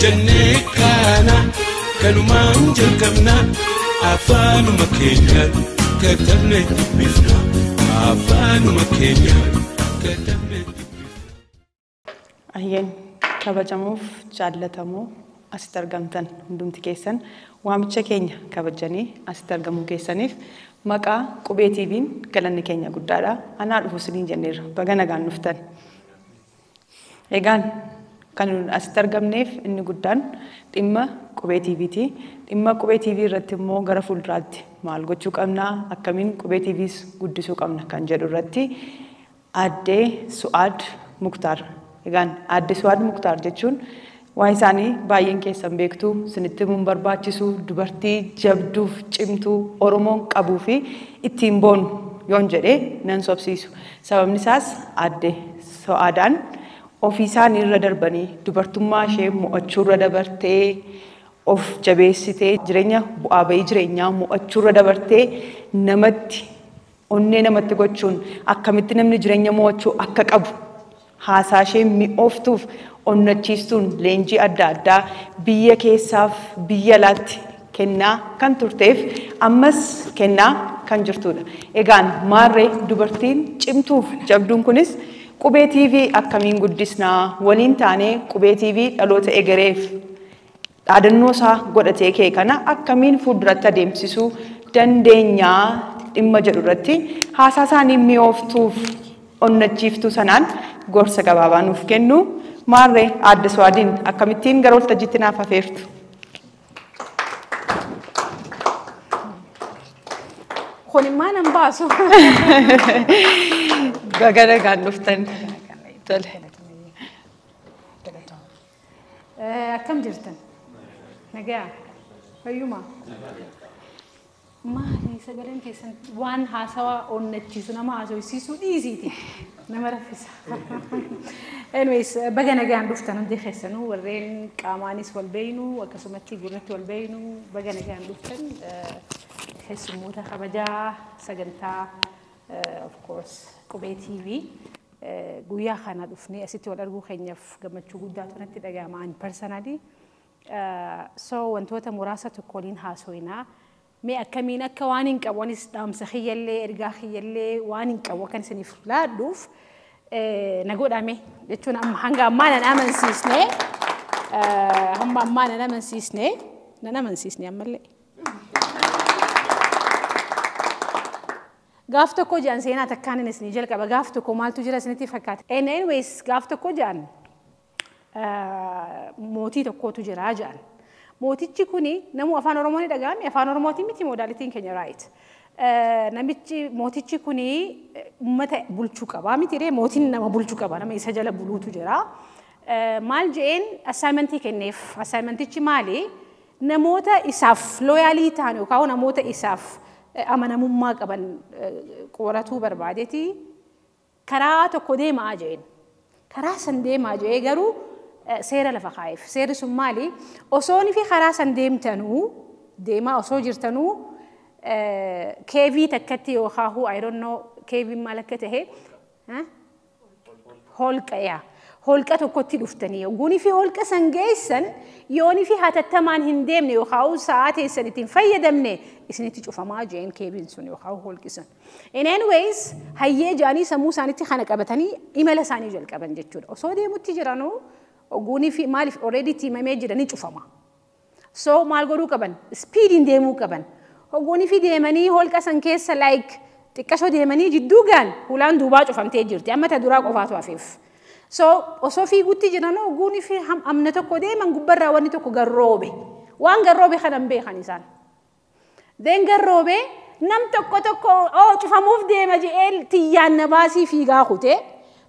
جنكانا كانوا ما نجلكمنا عفانوا مكينيا كتبنا بفنا عفانوا مكينيا كتبنا أهين كبجموف جالتمو أسترجمتن دمت كيسن وامتش كينيا كبجني أسترجمو كيسنيف مكا قبيتي بين كلن كينيا قدرا أنا أعرف سنين جنير بعنا كان نفتن إيجان كانوا أسترجمنيف إني قدان إما قبيتي بيتي إما قبيتي بي رتمو غرفول رات مال قطشوك أمنا أكمين قبيتي بيس قدسوك أمنا كان جدو رتي أدي سؤال مختار إيجان أدي سؤال مختار جتشون وايساني باين كيسان بيكتو سنتمون برباچسو دبرتي جبدوف چمتو أورمون قبوفي اتيمبون يونجري ننسوبسيسو سبب نساس أدي سؤالان أوفيسان الردربني دبرتما شيء مؤچور ردبرتي أوف جبهتي جرينيا بأبي جرينيا مؤچور ردبرتي نمت أني نمت قطشون أكملتنا من جرينيا مؤچو أككأبو هاساشي مئوفتوف أنتشيستون لينجي أدادا بيا كيساف بيا لات كنا كان ترتيف أمس كنا كان جرتودا إيجان مارة دبرتين چمتوف جبدون كنيس قبي تي في أكمين قدسنا ولين تاني قبي تي في ألوت إجريف أدنوسا قدرتي كي كنا أكمين فودرتا ديمسيسو دندنيا إما جرورتي هاساساني ميوفتوف أنتشيفتو سنان غورسا كبابا نوفكنو مارة عاد سوادين أكملتين قرول تجتنا ففيرت خوني ما نباسو بعدنا كان نفتن تل كم جرتن نجا فيوما ما ليس قرن كيسن وان هاسوا أون نتشيسنا ما هاسوا يسيسو إيزيتي نمرفيس anyways بقنا جان دفتن عندي خسنو ورين كامانيس والبينو وكسمتي قرنت والبينو بقنا جان دفتن خسموتا خبجا سجنتا of course كوبي تي في قويا خنا دفني أسيتي والأرجو خنيف قمت شغل داتنا تدقى معن personally so وانتوتا مراسة تقولين هاسوينا مي أكمينا كوانين كوانيس دام سخي اللي إرجع خي اللي وانين كوكان سنيف لا دوف نقول أمي يتون أم هنگا ما نامن سيسني هم ما نامن سيسني نامن سيسني أملي قافتو كوجان سينا تكاني نسني جل كبا قافتو كمال تجرا سنتي فكات anyways قافتو كوجان موتي تكو تجرا جان موتي تكوني نمو أفان أورموني دعامي أفان أورموتي متي موداليتين كنيا رايت نمتي موتي تكوني متى بولشوكا بامي تري موتي نما بولشوكا بانا ما يسجل بولو تجرا مال جين assignmenti كنيف assignmenti تشمالي نموتا إساف loyalty تانو كاو نموتا إساف أمانة مما قبل قولته بربادتي كرات وكودي ما جين كراسن دي ما جي جرو سير لفخايف سير سمالي أصوني في خراسن ديم تنو ديما أصو جرتنو كيفي تكتي وخاهو I don't know كيفي مالكته ها هولك يا هولك تكتي لفتني وقولي في هولك سنجيسن يوني في هات التمان هندمني وخاو ساعات سنتين فيدمني إسنتي تشوف ما جين كيفين سني وخاو هولك سن in anyways هي جاني سمو سانتي خانك أبتني إيميل ساني جل كابن جتشود أصودي متجرانو وقولي في مالي already تي ما ميجراني تشوف ما so مال قولو كابن speeding ديمو كابن وقولي في ديماني هولك سنكيس like تكشوا ديماني جدوجان ولان دوباج وفهم تجرتي أما تدراك وفات وافيف so وصوفي قلت جنانو وقولي في هم أمنتك وديما قبر رواني تكو جروبي وان جروبي خدم بي خنيسان دين جروبي نم تكو أو شوف موف ديما جيل تيان نباسي في جاخوته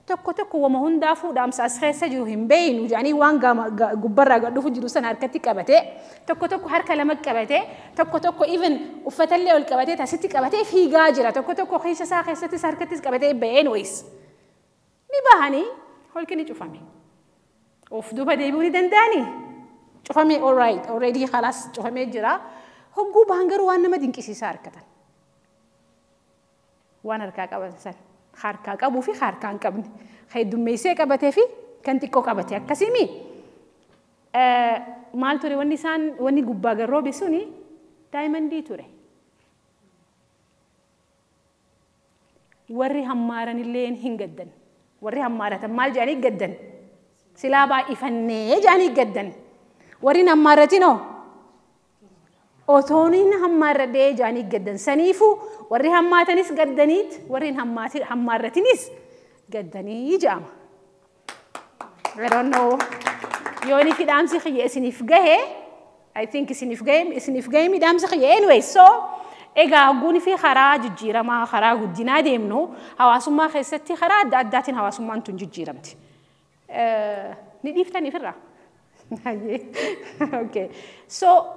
تكو ومهون دافو دام ساسخة جروهم بين وجاني وان قبر قدو في جلوسنا حركتي كبته تكو حركة لما كبته تكو even وفتلي والكبته تسيتي كبته في جاجرة تكو خيسة ساخة ستي حركتي كبته بين ويس نبهاني هول كني شوفامي وف دوبا ديبوني دنداني شوفامي alright already خلاص شوفامي جرا هو جو بانجر وانا ما دين كيسي ساركتن وانا ركاك أبدا سن خاركاك أبو في خاركان كابني خيد دميسي كابته في كنتي كو كابته كسيمي maal ture wanni gubbaa garroobe suni daayimandii ture. Warri hammaaran illee hin gaddan. Warri hammaaratan maal jedhanii gaddan? Silaa baay'ifannee jedhanii gaddan. Warri hammaaratinoo otooniin hammaarradhee jedhanii gaddan. Saniifuu warri hammaatanis gaddaniit warri hammaarratinis gaddanii jedhama. I don't know. Yooni fidhaamsi xiyye isiniif gahe. I think isiniif gahe midhaamsi xiyye. Anyway, so egaa hogguun fi karaa jijjiiramaa karaa guddinaa deemnu hawaasummaa keessatti karaa adda addaatiin hawaasummaan tun jijjiiramti. Ni dhiiftaniif irraa? Okay. So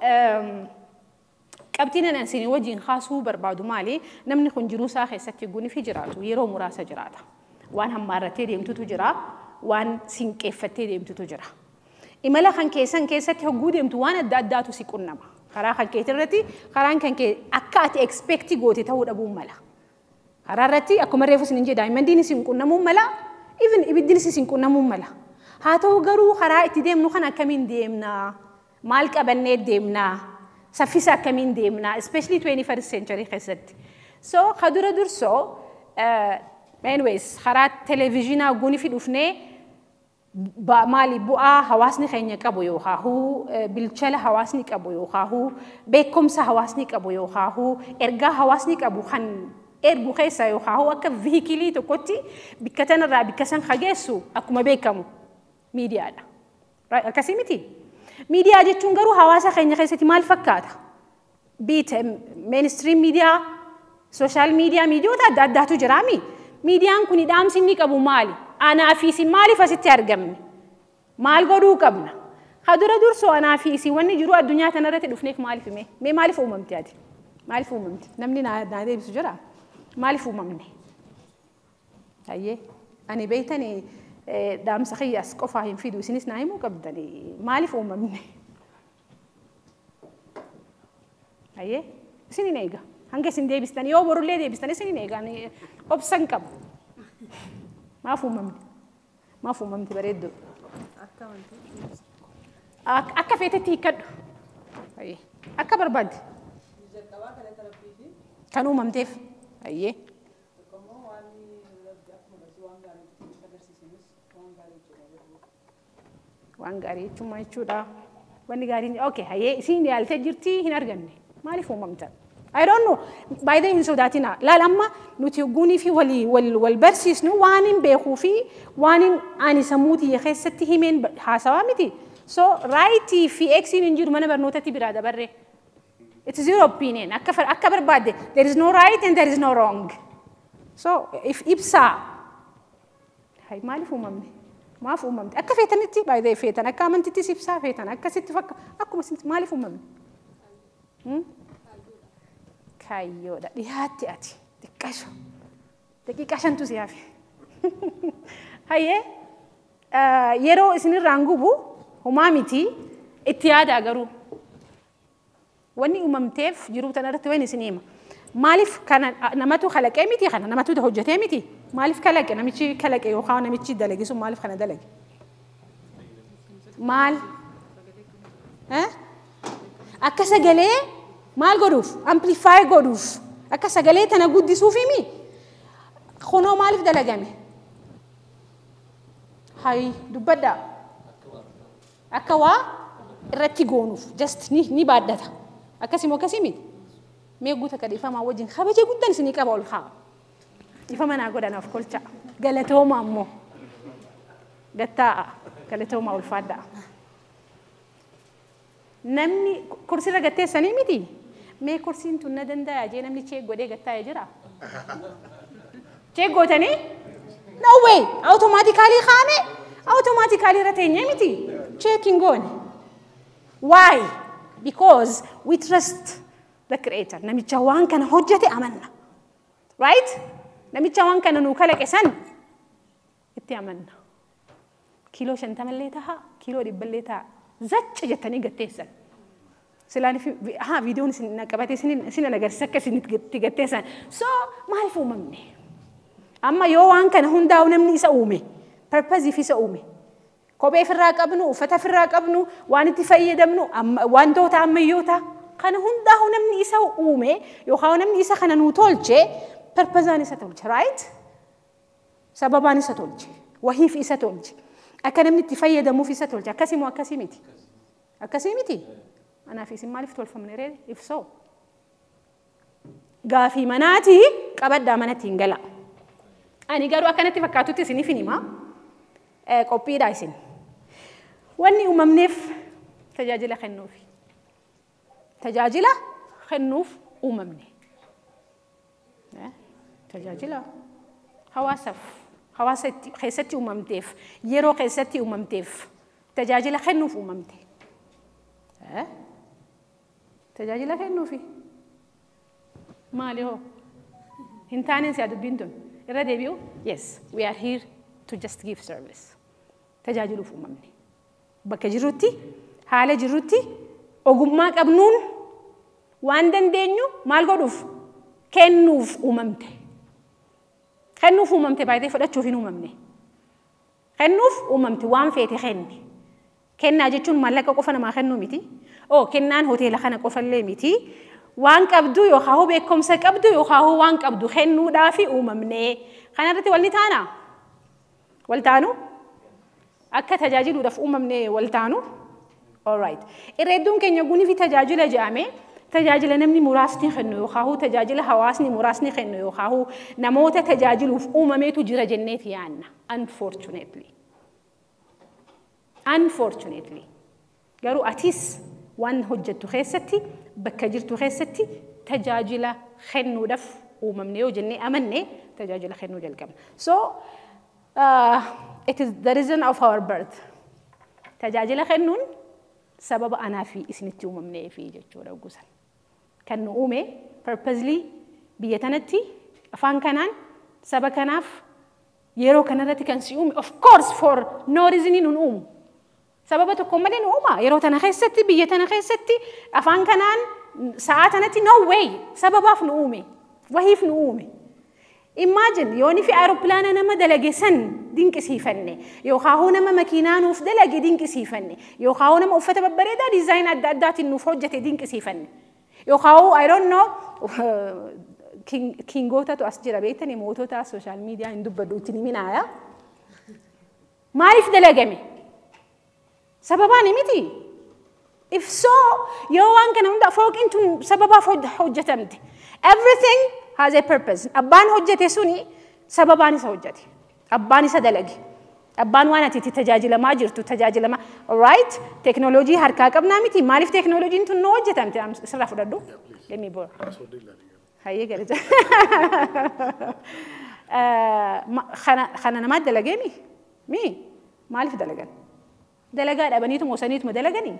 qabxiin ani isinii wajjin kaasuu barbaadu maali? Namni kun jiruu isaa keessatti hogguun fi jiraatu yeroo muraasa jiraata. Waan hammaarrattee deemtutu jira, waan sinqeeffattee deemtutu jira. Imala kan keessatti hogguu deemtu waan adda addaatu si qunnama. Karaa kan keetii irratti karaan kan kee akka ati expecti goote ta'uu dhabuu mala. Karaa irratti akkuma reefu isin jedha daa'immandiin isin qunnamuu mala, even ibiddiin isin qunnamuu mala. Haa ta'u garuu karaa itti deemnu kan akkamiin deemna? Maal qabannee deemna? Saffisa akkamiin deemna? Especially 21st century keessatti. So kadura dursoo anyways karaa televizyinaa hogguun fi dhufnee maali bu'aa hawaasni keenya qabu yookaahuu bilchala hawaasni qabu yookaahuu beekumsa hawaasni qabu yookaahuu ergaa hawaasni qabu kan ergu keessa yookaahuu akka viikilii tokkotti bikka tanarraa bikka san kageessu akkuma beekamu miidiyaadha. Akkasii miti. Miidiyaa jechuun garuu hawaasa keenya keessatti maal fakkaata? Biita mainstream miidiyaa, social miidiyaa, miidiyoota adda addaatu jiraami. Miidiyaan kun dhaamsi inni qabu maali? Anaa fi isin maaliif asitti argamne? Maal godhuu qabna? Kadura dursoo anaa fi isin wanni jiru addunyaa tanarratti dhufneef maaliif hime? Mee maaliif uumamte ati? Maaliif uumamte? Namni naa deebisu jira? Maaliif uumamne? Ayyee ani beeytanii dhaamsa kiyyaas qofaa hin fidu isinis naa himuu qabdanii maaliif uumamne? Ayyee isin hin eega. Hanga isin deebistan yoo borullee deebistan isin hin eegan obsan qabu. Maaf uumamte bareedduu. Akka feetetti hiikkadhu. Akka barbaadde. Kan uumamteef. Ayyee. Waan gaarii jechuudha. Wanni gaariin okay ayyee isin yaaltee jirti hin arganne. Maaliif uumamtan? I don't know. By the way, sodaatina. Laalamma nuti hogguunii fi wal barsiisnu waan hin beekuu fi waan hin ani sammuutii keessatti himeen haasawaa miti. So rightii fi eksiin hin jiru mana barnootatti biraa dabarre. It is your opinion. Akka barbaadde there is no right and there is no wrong. So if ibsaa hay maaliif uumamne? Maaf uumamte? Akka feetanitti by the way feetan akka amantittis ibsaa feetan akkasitti fakka akkuma maaliif uumamne? Kayyoodha dhiyaatti ati xiqqasho daqiiqaa shantu si hafe. Hayyee yeroo isinirraan gubu homaa miti itti yaadaa garuu wanni uumamteef jiruu tanarratti waan isin hima. Maaliif kana namatu kalaqee miti kana namatu hojjetee miti maaliif kalaqe namichi kalaqe yookaan namichi dalage sun maaliif kana dalage? Maal? Akka sagalee maal godhuuf amplify godhuuf akka sagalee tana guddisuuf himi kunoo maaliif dalagame hay dubbadda akka waa irratti goonuuf just ni baaddata akkasimoo akkasii miti mee guuta kadhiifamaa wajjin kabaja guddaan isinii qaba ol haa dhiifama naa godhanaaf kolcha galatooma ammoo gattaa galatooma ulfaaddaa namni kursirra gatteessanii miti mee kursiin tun na danda'a jee namni cheek godhee gattaa'ee jira. Cheek gootanii? No way! Automatically kaane? Automatically irra teenyee miti. Cheek hin goone. Why? Because we trust the creator. Namicha waan kana hojjete amanna. Right? Namicha waan kana nuu kalaqe san itti amanna. Kiiloo 50 illee ta'a, kiiloo 100 illee ta'a. Zacca jettanii gatteessan. Silaan videoon isin naqabatee isin agarsiisa akka isin itti gatteessan. So maaliif uumamne? Amma yoo waan kana hundaa'u namni isa uume, purpose isa uume. kophee firraa qabnu uffata firraa qabnu waan itti fayyadamnu wantoota ammayyoota kana hundaa namni isa uume yookaan namni isa kana nu tolche purpose-aan isa tolche right sababaan isa tolche wahiif isa tolche akka namni itti fayyadamuuf isa tolche akkasii moo akkasii miti anaaf isin maaliif tolfamne ree if so gaafii manaati qabaddaa manatti hin gala ani garuu akkanatti fakkaatutti isiniif hima qophiidha isin wanni uumamneef tajaajila kennuuf uumamne tajaajila hawaasa keessatti uumamteef yeroo keessatti uumamteef tajaajila kennuuf uumamte tajaajila kennuufi maali hoo hin taaneen si'a dubbiin tun irra deebi'u yes we are here to just give service tajaajiluuf uumamne bakka jirrutti haala jirrutti ogummaa qabnuun waan dandeenyu maal godhuuf kennuuf uumamte baay'ee fudhachuuf hin uumamne kennuuf uumamte waan feete kenni kennaa jechuun maallaqa qofa namaa kennuu miti kennaan hoteela kana qofallee miti waan qabdu yookaan beekumsa qabdu yookaan waan qabdu kennuudhaaf uumamne kanarratti wal taanu akka tajaajiluudhaaf uumamne wal taanu all right irreedduun keenya guniif tajaajila jedhame tajaajila namni muraasni kennu yookaan tajaajila hawaasni muraasni kennu yookaan namoota tajaajiluuf uumameetu jira jenneeti yaanna unfortunately garuu atis waan hojjettu keessatti bakka jirtu keessatti tajaajila kennuudhaaf uumamne yoo jennee amanne tajaajila kennuu jalqabna so it is the reason of our birth tajaajila kennuun sababa anaa fi isinitti uumamnee fi jechuudha gusan kan nu uume purposely biyya tanatti afaan kanaan saba kanaaf yeroo kanarratti kan si uume of course for no reason nun uumu sababa tokko malee nu uuma yeroo tana keessatti biyya tana keessatti afaan kanaan sa'a tanatti no way sababaaf nu uume wahiif nu uume imagine yooni fi aeroplaana nama dalage san dinqisiifanne yookaan nama makiinaa nuuf dalage dinqisiifanne yookaan nama uffata babbareedaa diizaayin adda addaatiin nuuf hojjete dinqisiifanne yookaan I don't know kingootatu as jira beektanii mootota social media hin dubbadhu itti himinaaya maaliif dalagame sababaan miti if so yoo waan kana hunda fooqiin tun sababaaf hojjetamte everything has a purpose abbaan hojjete suni sababaan isa hojjete abbaan isa dalage abbaan waan ati tajaajilamaa jirtu tajaajilamaa right technology harkaa qabnaa miti maaliif technology'n tun noo hojjetamte sirraa fudhadhu let me bore hayyee garaja kana namaa dalagee mi maaliif dalagan dalagaa dhabaniitu moosaniitu dalaganii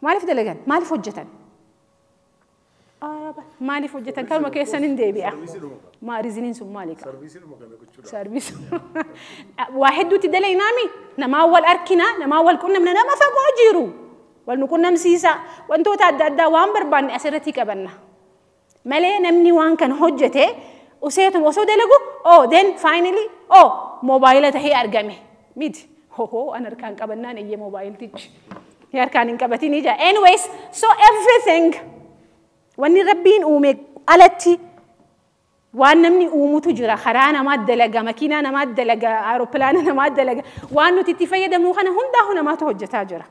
maaliif dalagan maaliif hojjetan maaliif hojjetan kalma keessan hin deebi'a maariziniin sun maali ka sarviisi waa hedduutti dalaynaami namaa wal arkina namaa wal qunnamna nama fagoo jiru wal nu qunnamsiisa wantoota adda addaa waan barbaanne asirratti qabanna malee namni waan kan hojjete useetuma osoo dalagu then finally moobaayila tahee argame miti an harkaan qabannaan eeyyee moobaayiltichi harkaan hin qabatin ija anyways so everything wanni rabbiin uume alatti waan namni uumutu jira karaa namaa dalaga makiinaa namaa dalaga aeroplaana namaa dalaga waan nuti itti fayyadamnu kana hundaa namaatu hojjetaa jira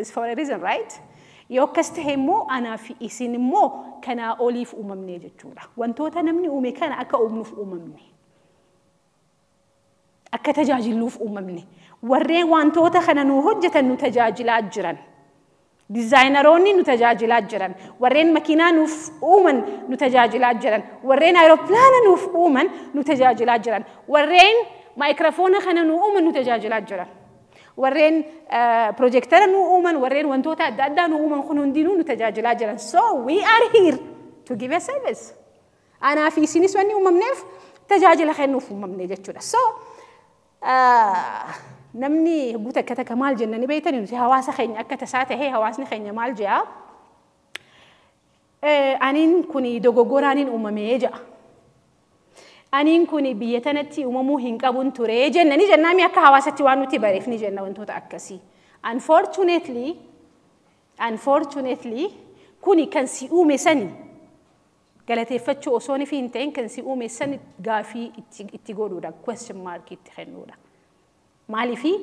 is for a reason right yoo akkas ta'e immoo anaa fi isin immoo kanaa oliif uumamne jechuudha wantoota namni uume kana akka uumnuuf uumamne akka tajaajiluuf uumamne warreen wantoota kana nu hojjetan nu tajaajilaa jiran dizaayineroonni nu tajaajilaa jiran warreen makiinaa nuuf uuman nu tajaajilaa jiran warreen aeroplaana nuuf uuman nu tajaajilaa jiran warreen maayikiroofoona kana nu uuman nu tajaajilaa jiran warreen projektara nu uuman warreen wantoota adda addaa nu uuman kun hundinuu nu tajaajilaa jiran so we are here to give a service anaa fi isinis wanni uumamneef tajaajila kennuuf uumamne jechuudha so namni guuta akka takka maal jennani beeytani nuti hawaasa keenya akka tasaa tahee hawaasni keenya maal jea aniin kuni dogoggoraaniin uumamee jea أنين كوني بيتنتي وممو هنكابون توري جنة ني جنة مي أكا هواستي وانو تباريف ني جنة وانتو تأكسي unfortunately كوني كان سيؤمي سني قالت يفتشو أصوني في انتين كان سيؤمي سني قافي اتقولوا دا question mark اتخنوا دا مالي في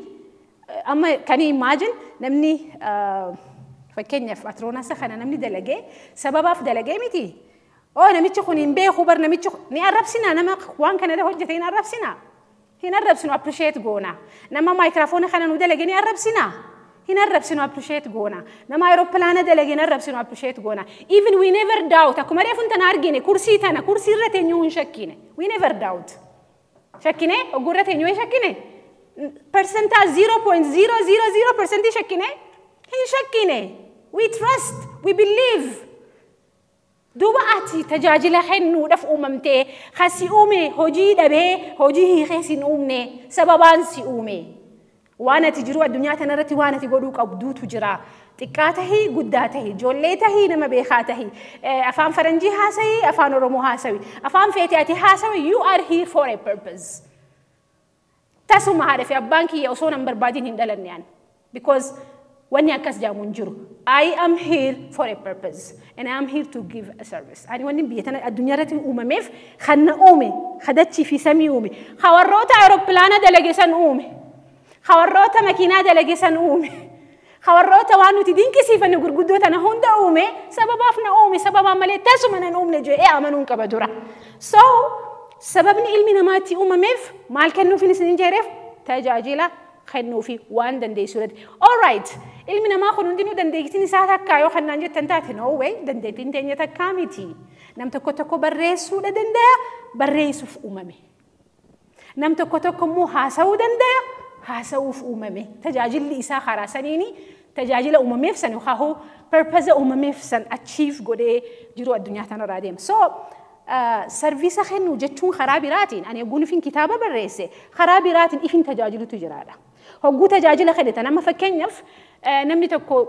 أما كاني imagine نمني فكيني في أترونا سخنا نمني دلقي سببا في دلقي ميتي نميتشو خونين بيه خبر نميتشو ني أرب سنا نما وان كان ده هجة هنا أرب سنا هنا أرب سنا appreciate جونا نما مايكروفون خنا ندلقي ني أرب سنا هنا أرب سنا appreciate جونا نما أيروبلان دلقي ني أرب سنا appreciate جونا even we never doubt أكو مريف أنت نارجيني كرسي رتنيون شكينه we never doubt شكينه أقول رتنيون شكينه percentage 0.000% شكينه هي شكينه we trust we believe دوبا أتي تجاجل خنو دف أممته خسي أمي هجي دبه هجي هي خسين أمني سببان سي أمي وانا تجروا الدنيا تنرتي وانا تقولوك أبدو تجرا تكاته قداته جولته نما بيخاته أفهم فرنجي هاسوي أفهم رومو هاسوي أفهم فيتياتي هاسوي you are here for a purpose تاسو معرفة بانكي يوصونا بربادين هندلن يعني because when you ask jamun juru, I am here for a purpose and I am here to give a service. أنا when بيتنا الدنيا رتي أمميف خدنا أمي خدتشي في سمي أمي خورروتا أوروبلانا دلجسن أمي خورروتا ماكينة دلجسن أمي خورروتا وانو تدين كسيفة نقول قدوتا نهوندا أمي سبب أفنا أمي سبب عملية تاسو من أم نجوا إيه أمنون كبدورة so سببني علمي نماتي أمميف مال كنو في نسنين جريف تجاجلا خنو في وان دندي سورد alright علمنا ما خنون دينو دنديتني ساعة كايو خنان جت تنتات no way دنديتين تانية تكاميتي نم تكو بريسو دنديا بريسو في أممي نم تكو مو هاسو دنديا هاسو في أممي تجاجل لي إسا خراسانيني تجاجل أممي فسن وخاهو purpose أممي فسن achieve قدي جرو الدنيا تانا راديم so سيرفيس خنو جتون خرابيراتين أنا يقولون فين كتابة بالرئيسة خرابيراتين إفين تجاجلو تجرادا هو تجاجل خدتنا ما فكنيف نمني تكو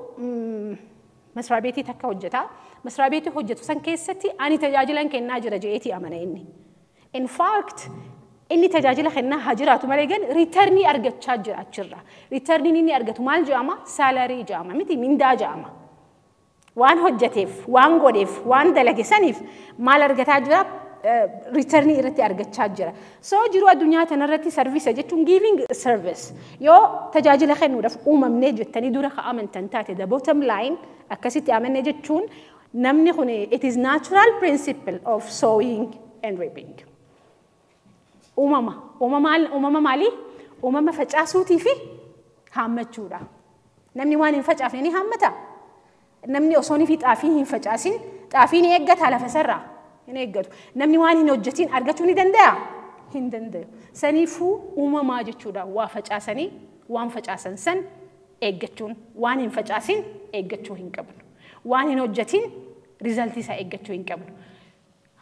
مسرابيتي تكا وجتا مسرابيتي حجتو سن كيستي أني تجاجلن كنا جرجيتي أمانة إني in fact إني تجاجل خنا هجرات ومالجن ريترني أرجت شاجر أشرة ريترني إني أرجت مال جامع سالاري جامع متي من دا جامع وان هجتيف وان غوديف وان دلقي سنيف مال أرجت أجرا ريترني إرتي أرجت شاجرة so جرو الدنيا تنرتي سيرفيس جتون giving service يو تجاجل خنا ودف من نجت تاني دورة خامن تنتاتي the bottom line أكسيتي أمن نجتون نمني خني it is natural principle of sowing and reaping أمما فجأة صوتي في هامت جورا نمني وان فجأة فيني هامتا نمني أصوني في تأفيه فجأة سين تأفيني يجت على فسرة هنا يجتو نمني وان نوجتين أرجتوني دندا هندندا سنيفو أمما جتشورا وفجأة سني وان فجأة سن يجتون وان فجأة سين يجتو هنكبر وان نوجتين ريزلتي سا يجتو هنكبر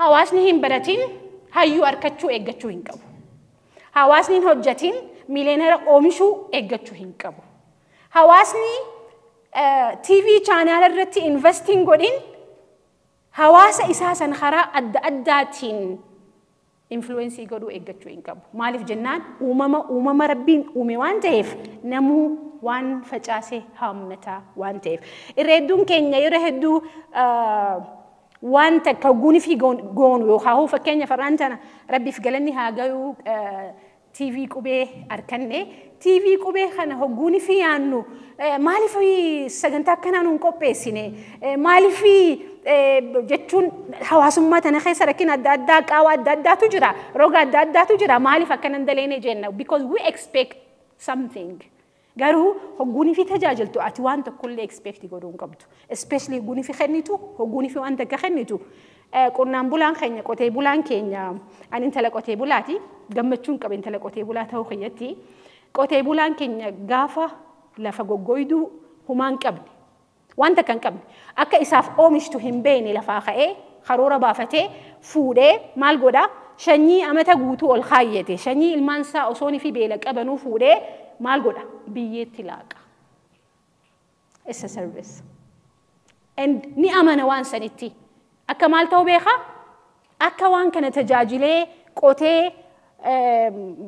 هواسني هم براتين هايو أركتشو إيجاتشو هنكبو هواسني هجتين مليونير أومشو إيجاتشو هنكبو هواسني TV channel الرتي investing قدين هواس إساسا خرا أداتين influence يقولو إيجاتشو هنكبو مالف جنان أمما ربين وان تهف نمو وان فجأسي هامنتا وان تهف إردون كينيا يرهدو وان تكوني في جون وخاهو فكينيا فرانتنا ربي في قلني هاجايو تي في كوبي أركنني تي في كوبي خنا هجوني في عنو مالي في سجنتا كنا ننكوبي سينه مالي في جتون حواسم ما تنخيس ركين أداد أو أداد تجرا روجا أداد تجرا مالي فكنا ندليني جنة because we expect something قالوا هجوني في تجاجلتو أتوان تكل expect يقولون قبض especially هجوني في خنيتو هجوني في وانت كخنيتو كنا بولان خنيا كتير بولان كينيا أنا أنت لك كتير بولاتي جمتشون كب أنت لك كتير بولاتها وخيتي كتير بولان كينيا جافا لفجوجويدو همان كبني وانت كان كبني أكا إساف أومشتو هم بيني لفاخة إيه خرورة بافتة فودة مال جودا شني أمتى جوتو الخايتة شني المنسى أصوني في بيلك أبنو فودة مال جودا بيت لاقة it's a service and ni amana wan saniti أكا مال توبيخا أكا وان كان تجاجلي qotee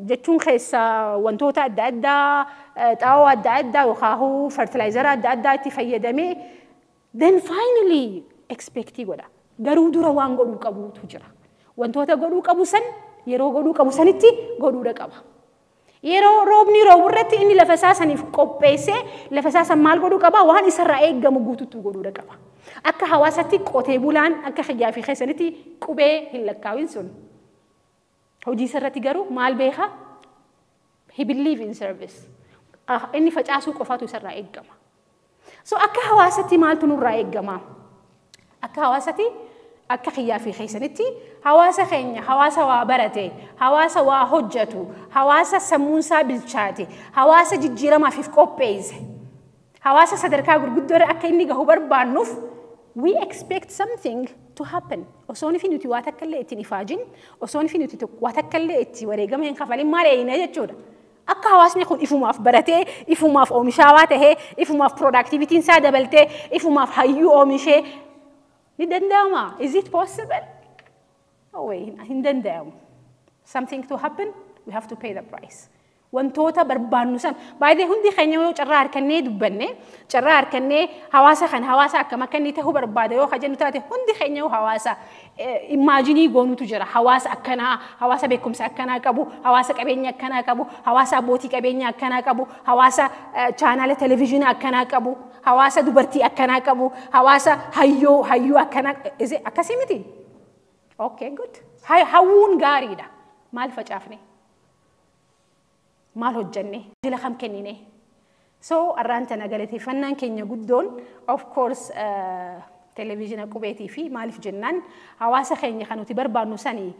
jechuun keessa wantoota adda addaa xaa'oo adda addaa yookaan fertilizer adda addaa itti fayyadamee then finally expectii godha. Garuu dura waan godhuu qabuutu jira. Wantoota godhuu qabu san yeroo godhuu qabu sanitti godhuudha qaba. Yeroo roobni rooburratti inni lafa isaa saniif qopheessee lafa isaa san maal godhuu qaba waan isarraa eeggamu guutuutu godhuudha qaba. Akka hawaasatti qotee bulaan akka xiyyaa fi keessanitti qubee hin lakkaawin sun. Hojii isarratti garuu maal beeka? He believe in service. Inni facaasuu qofaatu isarraa eeggama. So akka hawaasatti maaltu nurraa eeggama? Akka hawaasatti akka xiyyaa fi keessanitti hawaasa keenya hawaasa waa barate, hawaasa waa hojjetu, hawaasa sammuunsaa bilchaate, hawaasa jijjiiramaaf qopheesse, hawaasa sadarkaa gurguddoo akka inni gahu barbaannuuf we expect something to happen. Osoon fi nuti waa takka illee ittiin ifaajin, osoon fi nuti waa takka illee itti wareegama hin kafalin maal eeyina jechuudha. Akka hawaasni kun ifumaaf baratee, ifumaaf oomishaawaa tahee, ifumaaf productivitiin isaa dabaltee, ifumaaf hayyuu oomishee ni danda'ama. Is it possible? No way, hin danda'amu. Something to happen, we have to pay the price. Wantoota barbaannu san baay'ee hundi keenya yoo carraa harkannee dubbanne carraa harkannee hawaasa kan hawaasa akkam akka inni ta'uu barbaada yoo kajennu taate hundi keenya hawaasa imaajinii goonutu jira. Hawaasa akkanaa, hawaasa beekumsa akkanaa qabu, hawaasa qabeenya akkanaa qabu, hawaasa abbootii qabeenya akkanaa qabu, hawaasa chaanaala televiziyoonaa akkanaa qabu, hawaasa dubartii akkanaa qabu, hawaasa hayyuu akkanaa akkasii miti. Okay, good. Hawwuun gaariidha. Maal facaafne? Maal hojjenne? Jila kam kennine? So arraanta nagalateeffannaan keenya guddoon of course televiziyoona qubeetii fi maaliif jennaan hawaasa keenya kan nuti barbaannu sanii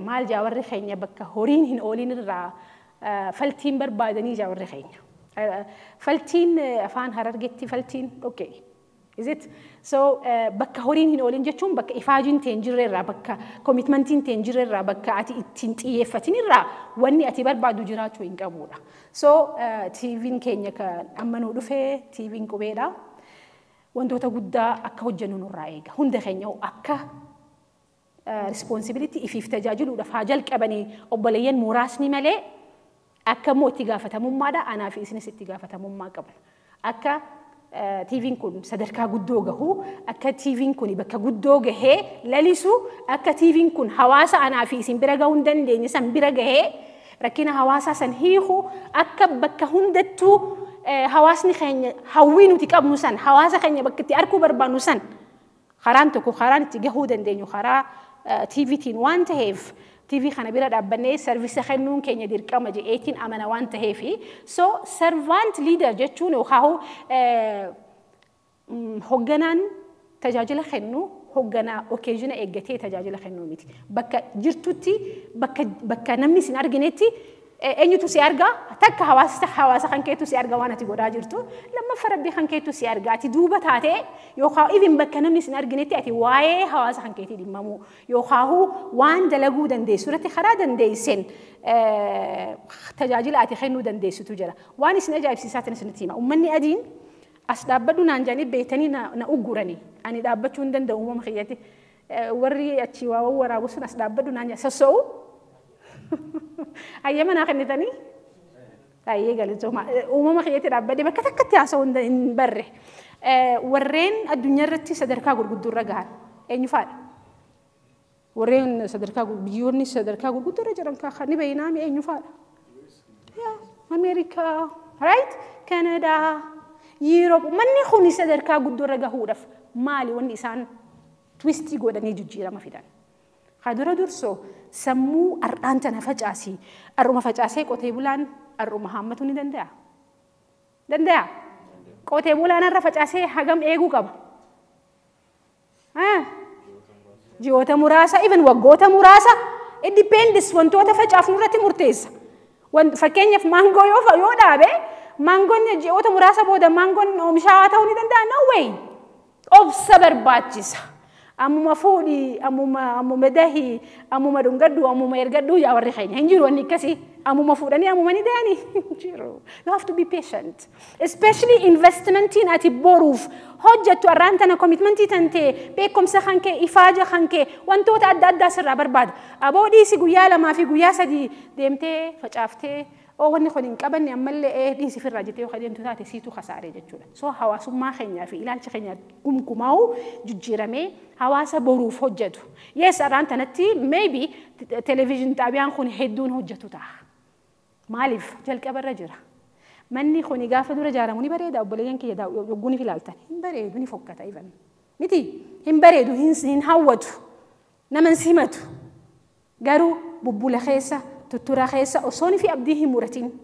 maal jaawarri keenya bakka horiin hin oolin irraa faltiin barbaadanii jaawarri keenya. Faltiin afaan Harargeetti faltiin okay. Is it? So bakka horiin hin oolin jechuun bakka ifaajiin ta'een jirreerraa bakka commitmentiin ta'een jirreerraa bakka ati ittiin xiyyeeffatin irraa wanni ati barbaadu jiraachuu hin qabudha. So TV'n keenya kan amma nu dhufee TV'n qubeedha. Wantoota guddaa akka hojjennu nurraa eega. Hunda keenya akka responsibility ifiif tajaajiluudhaaf haa jalqabanii obboleeyyan muraasni malee akka immoo itti gaafatamummaadha. Anaa fi isinis itti gaafatamummaa qabna. Akka TV'n kun sadarkaa guddoo gahu, akka TV'n kun bakka guddoo gahee lalisu, akka TV'n kun hawaasa anaa fi isin bira gahuu hin dandeenye san bira gahee rakkina hawaasaa san hiiku akka bakka hundattuu hawaasni keenya hawwii nuti qabnu san hawaasa keenya bakka itti arguu barbaannu san karaan tokko karaan itti gahuu dandeenyu karaa TV'tiin waan ta'eef TV kana bira dhaabbannee servisa kennuun keenya dirqama je'eetiin amana waan ta'eef so servant leader jechuun yookaan hogganaan tajaajila kennu hogganaa occasion eeggatee tajaajila kennuu miti. Bakka jirtutti bakka namni sin arginetti eenyutu si argaa takka hawaasa kan keetu si argaa waan ati godhaa jirtu lammaffaa rabbii kan keetu si argaa ati duuba taatee yookaan even bakka namni sin arginetti ati waa'ee hawaasa kan keetii dhimmamu yookaan waan dalaguu dandeessu irratti karaa dandeesseen tajaajila ati kennuu dandeessitu jira. Waan isin ajaa'ibsiisaa ta'e isinitti hima. Uummanni adiin as dhaabbadhu naan jedhanii beektanii na ugguranii ani dhaabbachuu hin danda'u uumama kiyyatti warri achi waa waraabu sun as dhaabbadhu naan jedhan sossoo'u. Ayyama naa kennitanii? Ayyee galatooma. Uumama kiyyatti dhaabbadhee bakka takkatti haasa'uu hin barre. Warreen addunyaa irratti sadarkaa gurguddoo irra gahan eenyu faadha? Warreen sadarkaa biyyoonni sadarkaa gurguddoo irra jiran kan ni beeynaami eenyu faadha? Ameerikaa, right? Kanadaa, Europe, manni kuni sadarkaa guddoo irra gahuudhaaf maali wanni isaan twistii godhanii jijjiirama fidan? Kadura durso sammuu ar'aanta na facaasi arruma facaasee qotee bulaan arruma haammatu ni danda'a. Danda'a. Qotee bulaan arra facaasee hagam eeguu qaba. Ji'oota muraasa even waggoota muraasa it depends wantoota facaafnu irratti murteessa. Fakkeenyaaf maangoo yoo dhaabe maangoon ji'oota muraasa booda maangoon oomishaa ta'uu ni danda'a. No way. Obsa barbaachisa. أمو مفودي أمو مدهي أمو مدونجدو أمو ميرجدو يا وريخين هنجرو أني كسي أمو مفودني أمو مني داني هنجرو. You have to be patient, especially investment in أتي بوروف. حجة تورانتنا commitment تنتي بيكم سخنك إفاجة خنك وانتو تعدد سر برباد. أبو دي سجويا لما في جويا سدي دمتي فجأفتي أو وني خدين كبني أمل دي سفر راجتي وخدين تثاتي سيتو خسارة جتشولا. سو حواس ما خنيا في إلى خنيا كماو ججيرمي حواس بروف حجته. Yes أرانتنا تي maybe television تابعان خوني هدون حجته تاه. مالف جل كبر رجرا. مني خوني قافة دورة جارة موني بريدة وبلين كي يدا يقولني في الالتان. هم بريدوني فكتا إيفن. متي هم بريدو هن هاوتو. نمن سيمتو. قالوا ببولا خيسة. تطورا خيسة أصوني في أبديه مرتين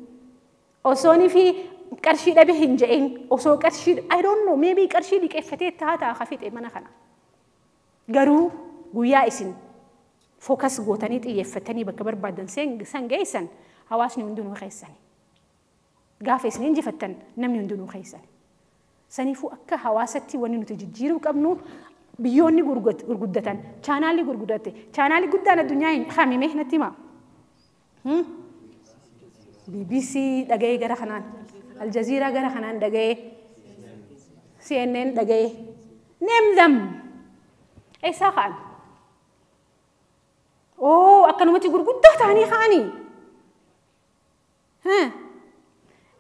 أصوني في كرشيد أبيه هنجين أصو كرشيد I don't know maybe كرشيد كيفتي تهاتا خفيت إيمانا خنا قرو قويا إسن فوكس قوتاني تيفتني بكبر بعدن سن جيسن هواسني وندونو خيساني قاف إسنين جفتن نمني وندونو خيساني سنيفو أكا هواستي ونينو تجيرو كابنو بيوني غرغدتان چانالي غرغدتي چانالي غدان الدنيا خامي مهنتي ما BBC دقاي غير خنان الجزيرة غير خنان دقاي CNN دقاي name them أي ساخان أوه أكنو متي غرغدة تاني خاني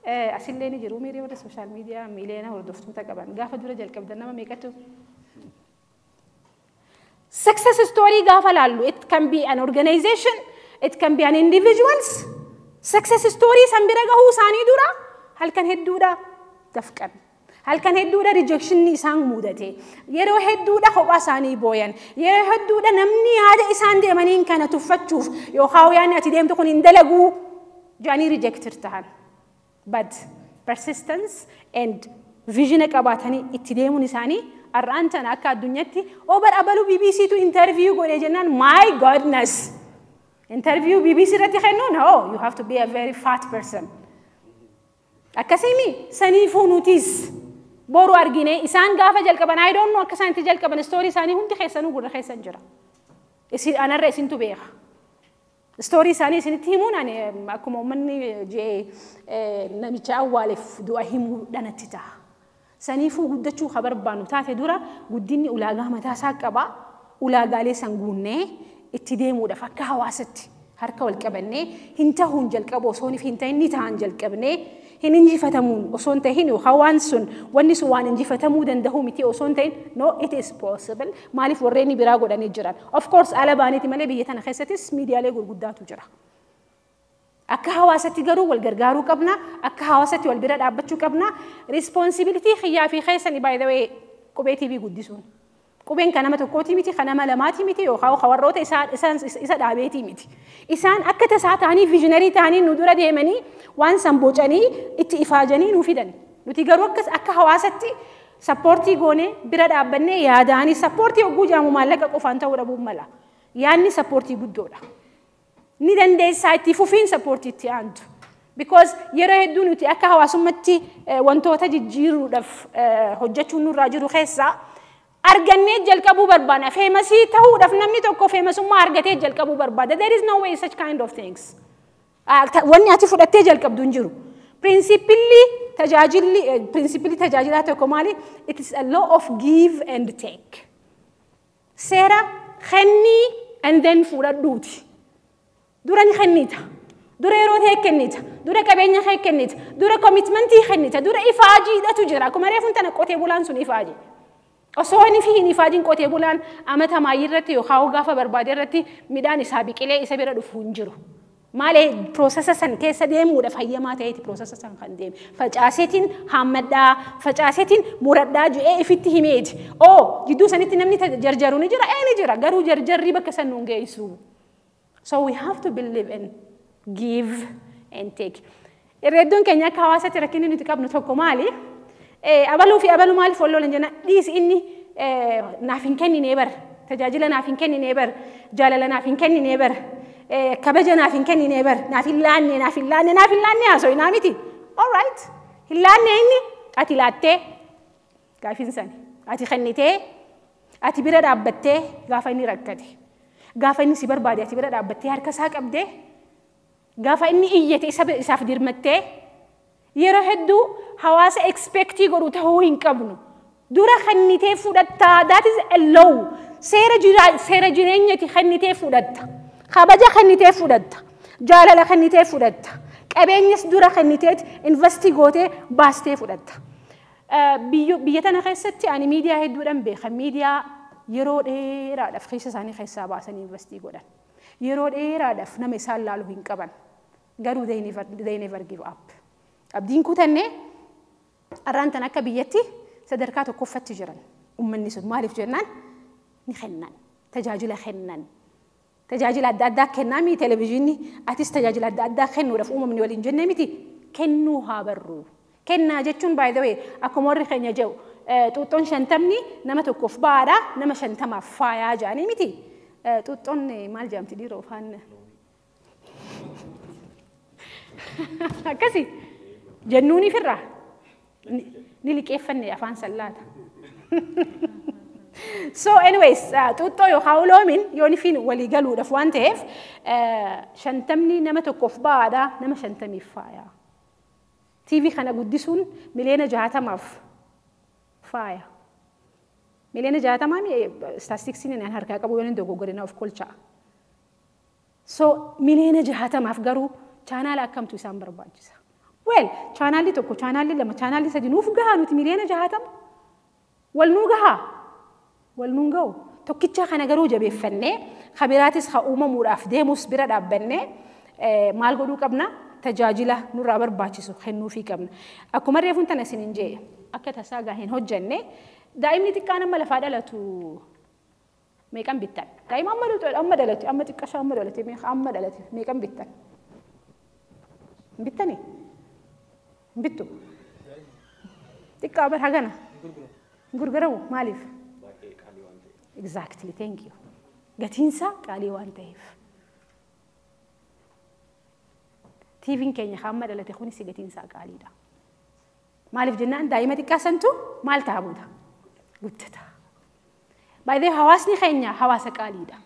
أسيلني جرومي ريو ده سوشيال ميديا ميلينا وردفتو تكبان غافة دورة جل كبدنا ما ميكاتو success story غافة لالو it can be an organization it can be an individuals success story سنبرجه هو ساني دورا هل كان هدورا تفكر هل كان هدورا rejection نيسان مودته يرو هدورا هو ساني بوين يرو هدورا نمني هذا إنسان ده منين كان تفتشوف يوخاو يعني أتديم تكون إندلعو جاني reject ترتهن but persistence and vision كاباتني اتديمو نساني أرانتنا أكاد الدنيا تي أوبر أبلو BBC تو interview قولي جنان my goodness interview BBC راتي خنون no you have to be a very fat person أكاسيمي سنيفو نوتيس بورو أرجيني إنسان قافة جل كبان I don't know أكاسان تجل كبان story ساني هم تخيسانو قرر خيسان جرا إسي أنا رئيسين تبيع story ساني سنتيمون أنا أكو مؤمني جي نمشاوالف دواهيمو دانتتا سنيفو قدتشو خبر بانو تاتي دورا قديني أولاغا متى ساكبا أولاغا لي سنقوني اتديمو دفاكا هواستي هركا والكبني هنتهون جلكبو صوني في هنتهن نتهان جلكبني هننجي فتمون وصون تهين وخوانسون والنسوان انجي فتمو دندهو متي وصون تهين no it is possible مالي فوريني براغو داني جران of course على بانيتي مالي بيتانا خيستيس ميديا لي قداتو جرا أكا هواستي قرو والقرقارو قبنا أكا هواستي والبراد عبتشو قبنا responsibility خيافي خيساني by the way كوبيتي بي قدسون كوبين كنما تكوتي متي خنما لماتي متي يوخاو خواروتا إسان دابيتي متي إسان أكا تساعتاني فيجنري تاني ندورة ديماني وان سنبوچاني اتفاجاني نوفيداني نتي قرو أكا هواستي سبورتي غوني براد عبني ياداني سبورتي وقو جامو مالك قفانتا وربو ملا يعني سبورتي قدولا ندن دي سايتي فوفين سبورتي تيانتو because يرى هدو نتي أكا هواسمتي وانتوتا جيرو دف حجتشو نراجرو خيسا أرجعني جلكابو بربانا فيمسي تهو دفنمني توكو فيمسو ما أرجتي جلكابو بربادا there is no way such kind of things واني أتي فلتي جلكاب دونجرو principally تجاجلاتو كمالي it is a law of give and take سيرا خني and then فورا دوتي دوراني خنيتا دورا يروت هيك كنيتا دورا كبينيا هيك كنيتا دورا commitmenti خنيتا دورا إفاجي دا تجرا كم عرفون تنا قوتي بولان سون إفاجي أصواني فيه نفاجين قوتي بولان أمتها ما يرتي وخاو غافة بربادي رتي ميدان إسابي كلي إسابي ردفونجرو مالي بروسسسن كيسا ديم ودفعية ما تهيتي بروسسسن خنديم فجأسيتين حمدا فجأسيتين مردا جو إيه فيتي هميج أو جدو سنتي نمني تجرجروني جرا إيه نجرا غارو جرجري بكسن نونجيسو so we have to believe in give and take الردون كنيا كواسة تركيني نتكاب نتوكو مالي أبلو في أبلو مال فولو لنجنا ديس إني نافين كني نيبر تجاجل نافين كني نيبر جالل نافين كني نيبر كبجة نافين كني نيبر نافين لاني أسوي نامتي alright هلاني إني أتي لاتة كافين سني أتي خنيتة ati bira dhaabbattee gaafa inni rakkate gaafa inni si barbaade ati bira dhaabbattee harka isaa qabdee gaafa inni iyyate isaaf dirmattee yeroo hedduu hawaasa expectii godhu ta'uu hin qabnu dura kennitee fudhatta that is a law seera jireenyati kennitee fudhatta kabaja kennitee fudhatta jaalala kennitee fudhatta qabeenyas dura kennitee investii gootee baastee fudhatta biyya tana keessatti ani miidiyaa hedduudhaan beeka miidiyaa yeroo dheeraadhaaf keessa isaanii keessaa baasanii investii godhan yeroo dheeraadhaaf nama isaan laaluu hin qaban garuu they never give up abdiin kutannee arraan tan akka biyyatti sadarkaa tokkoffatti jiran ummanni sun maaliif jennaan ni kennan tajaajila kennan tajaajila adda addaa kennaa televiziyoonni atis tajaajila adda addaa kennuudhaaf uumamni waliin jennee miti kennuu haa barru kennaa jechuun by the way akkuma warri keenya jedhu xuuxxoon 50 nama tokkoof baadha nama 50maaf faayaa jedhanii miti xuuxxoon maal jedhamti dhiiroo faan akkasi jennuuni firraa ni liqeeffanne afaan sallaata so anyways xuuxxoo yookaan loomin yoon ifiin walii galuudhaaf waan ta'eef 50 nama tokkoof baadha nama 50miif faayaa TV kana guddisuun miliyoona 60maaf faaya miliyoona 60 statistiksiin aan harkaa qabu yoon dogoggorina of kolcha so miliyoona 60maaf garuu chaanaala akkamtu isaan barbaachisa well chaanaalli tokko chaanaalli lama chaanaalli sadi nuuf gahaa nuti miliyoona 60 wal nuu gahaa wal nuun gahu tokkicha kana garuu jabeeffannee khabiraatis haa uumamuudhaaf deemus bira dhaabbannee maal godhuu qabna tajaajila nurraa barbaachisu kennuufii qabna akkuma reefuun tana isin hin jee akka tasaa gaa hin hojjenne daa'imni xiqqaan amma lafaa dhalatu meeqan bittan daa'ima amma dhalate amma xiqqashaa amma dhalate amma dhalate meeqan bittan bittani bittu xiqqaa bar hagana gurguramu maaliif exactly thank you gatiinsa qaalii waan ta'eef TV'n keenya hamma dhalate kunis gatiinsaa qaaliidha maaliif jennaan daa'ima xiqqaa santu maal taabuudha guddata by the way hawaasni keenya hawaasa qaaliidha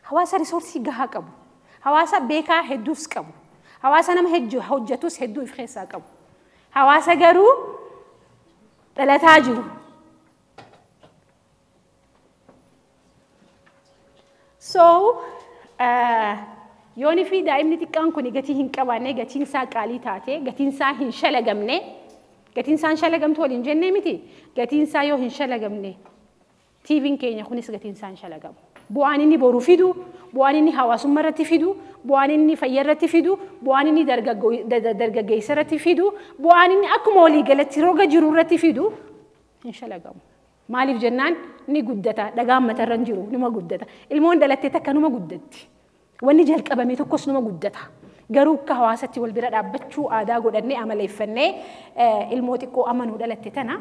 hawaasa risoorsii gahaa qabu hawaasa beekaa hedduus qabu hawaasa nama hojjetus hedduu if keessaa qabu hawaasa garuu dhalataa jiru so yooni fi daa'imni xiqqaan kun gatii hin qabaanne gatiin isaa qaalii taate gatiin isaa hin shalagamne gatiin isaa hin shalagamtu waliin jennee miti gatiin isaa yoo hin shalagamne TV'n keenya kunis gatiin isaa hin shalagamu bu'aan inni boru fidu bu'aan inni hawaasummaa irratti fidu bu'aan inni fayyaa irratti fidu bu'aan inni dargaggeessa irratti fidu bu'aan inni akkuma walii galatti roga jiru irratti fidu hin shalagamu maaliif jennaan ni guddata dhagaan matarra hin jiru numa guddata ilmoon dhalattee takka numa guddatti wanni jalqabame tokkos numa guddata garuu akka hawaasatti wal bira dhaabbachuu aadaa godhannee amaleeffannee ilmoo xiqqoo amanuu dhalatte tana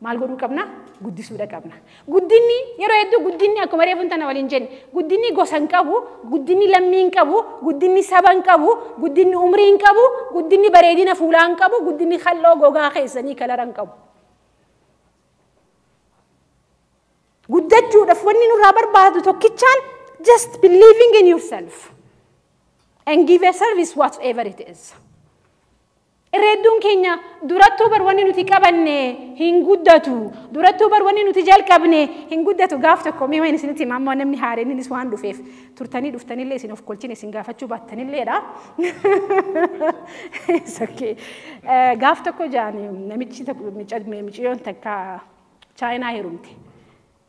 maal godhuu qabna guddisuudha qabna guddinni yeroo hedduu guddinni akkuma reefuun tana waliin jenne guddinni gosa hin qabu guddinni lammii hin qabu guddinni saba hin qabu guddinni umrii hin qabu guddinni bareedina fuulaa hin qabu guddinni halloo gogaa keessanii kalara hin qabu guddachuudhaaf wanni nurraa barbaadu tokkichaan just believing in yourself and give a service whatever it is. Irreedduun keenya durattuu bar wanni nuti qabanne hin guddatu durattuu bar wanni nuti jalqabne hin guddatu gaaf tokko mee waan isinitti mammoo namni haareenis waan dhufeef turtanii dhuftanillee isin of kolchine isin gaafachuu baattanilleedha. Okay. Gaaf tokko jaani namichi micciyoon takka chaayinaa heerumte.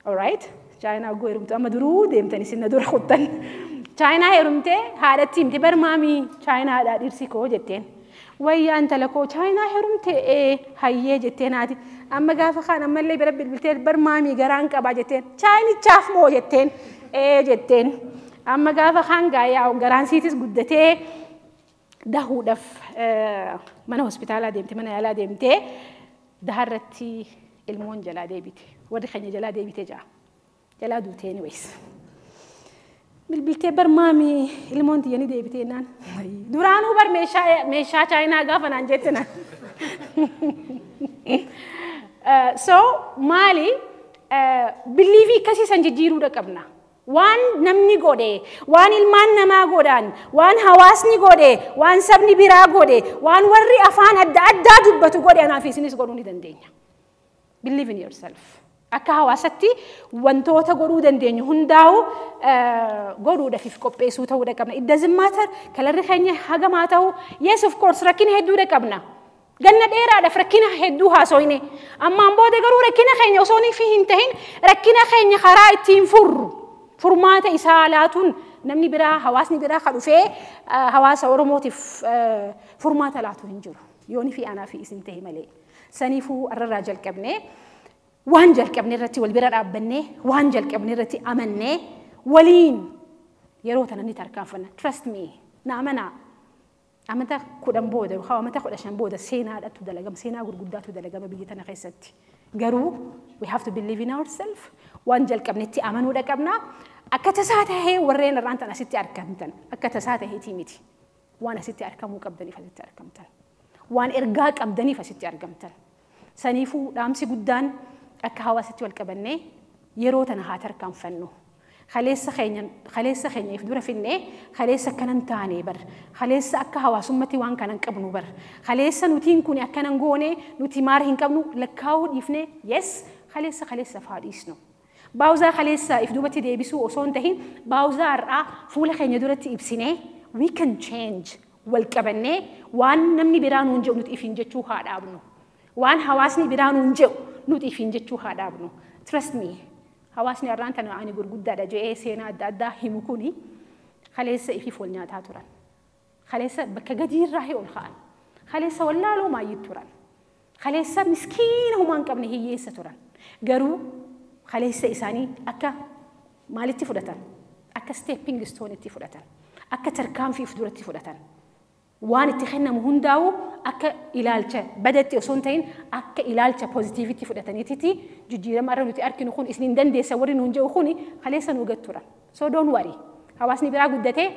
All right? China go herumte amma duruu deemtanii sinna dura qottan China herumte haadhatti himte bar maamii China dha dhirsi koo jetteen wayyaa intala koo China herumte hayyee jetteen haati amma gaafa kaan ammallee bira bilbiltee bar maamii garaan qabaa jetteen Chinichaaf moo jetteen jetteen amma gaafa kaan gaayaa garaan siitis guddatee dahuudhaaf mana hospitaalaa deemte mana yaalaa deemte daharratti ilmoon jalaa deebite warri keenya jalaa deebite jaa jalaa duute anyways bilbiltee bar maamii ilmoon tiyyanii deebitee naan duraanuu bar meeshaa chaayinaa gaafa naan jettina so maali beliefii akkasii san jijjiiruu qabna. Waan namni godhe, waan ilmaan namaa godhan, waan hawaasni godhe, waan sabni biraa godhe, waan warri afaan adda addaa dubbatu godhe anaaf isinis godhuu ni dandeenya. Believe in yourself. Akka hawaasatti wantoota godhuu dandeenyu hundaa'u godhuudhaaf qopheessuu ta'uu qabna. It doesn't matter kalarri keenya hagamaa ta'u. Yes of course rakkina hedduu qabna. Ganna dheeraadhaaf rakkina hedduu haasoyne. Ammaan booda garuu rakkina keenya osoo hin tahin rakkina keenya karaa ittiin furru. Furmaata isaa laatuun namni biraa hawaasni biraa ka dhufee hawaasa Oromootiif furmaata laatu hin jiru. Yooni fi anaa fi isin ta'e malee. Saniifuu arrarraa jalqabnee waan jalqabne irratti wal bira dhaabbannee waan jalqabne irratti amannee waliin yeroo tana ni tarkaanfanna. Trust me. Na amanaa. Amata 10 booda yookaan amata 15 booda seenaadhaatu dalagama. Seenaa gurguddaatu dalagama biyya tana keessatti. Garuu we have to believe in ourselves. Waan jalqabnetti amanuu qabna. Akka tasaa tahee warreen irraan tan asitti argamtan. Akka tasaa taheetii miti. Waan asitti argamuu qabdaniif asitti argamtan. Waan ergaa qabdaniif asitti argamtan. Saniifuu dhaamsi guddaan akka hawaasatti wal qabannee yeroo tana haa tarkaanfannu. Khaleessa keenya if dura finnee khaleessa akkanan taane bar. Khaleessa akka hawaasummatti waan kanan qabnu bar. Khaleessa nutiin kun akkanan goone nuti maar hin qabnu lakkaa'uu dhiifne yes khaleessa faadhiisnu. Baawuzaa khaleessa if dubatti deebisuu osoo hin tahin baawuzaa irraa fuula keenya duratti ibsinee we can change wal qabannee waan namni biraa nuun jedhu nuti ifin jechuu haa dhaabnu. Waan hawaasni biraa nuun jedhu nuti ifin jechuu haa dhaabnu. Trust me. Hawaasni irraan tan ani gurguddaadha jedhee seenaa adda addaa himu kuni khaleessa ifi fool nyaataa turan. Khaleessa bakka gadiirraa ol ka'an. Khaleessa wallaaloo maayyit turan. Khaleessa miskiina humaan qabne hiyyeessa turan. Garuu khaleessa isaanii akka maalitti fudhatan? Akka stepping stone itti fudhatan. Akka tarkaanfiif duratti fudhatan. Waan itti kennamu hundaa'u akka ilaalcha badatti osoo hin ta'in akka ilaalcha positiivitti fudhataniiti jijjiirama irra nuti arkinu kun isiniin dandeessa warri nuun jedhu kuni khaleessa nu gattura. So don't worry. Hawaasni biraa guddatee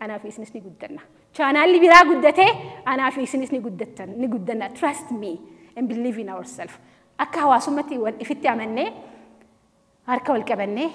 anaa fi isinis ni guddanna. Chaanaalli biraa guddatee anaa fi isinis ni guddanna. Trust me and believe in ourselves. Akka hawaasummatti ifitti amannee harka wal qabannee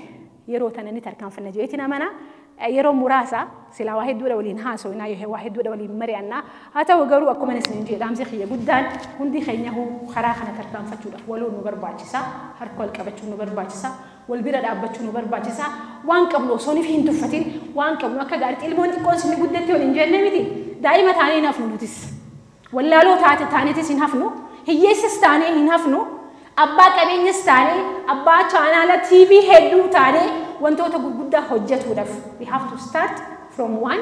yeroo tana ni tarkaanfanna jeetiin amana. Yeroo muraasa sila waa hedduudha waliin haasofnaa yoo waa hedduudha waliin mari'annaa haa ta'u garuu akkuma isin jedhamsi xiyya guddaan hundi keenya karaa kana tarkaanfachuudhaaf waloo nu barbaachisa harka wal qabachuu nu barbaachisa wal bira dhaabbachuu nu barbaachisa waan qabnu osoo hin tuffatin waan qabnu akka gaariitti ilmoon xiqqoon sinni guddatti waliin jenne miti daa'ima taanee hin hafnu nutis wallaaloo taanetis hin hafnu hiyyeessas taanee hin hafnu abbaa qabeenyas taanee abbaa chaanaala TV hedduu taanee wantoota gurguddaa hojjetuudhaaf we have to start from one.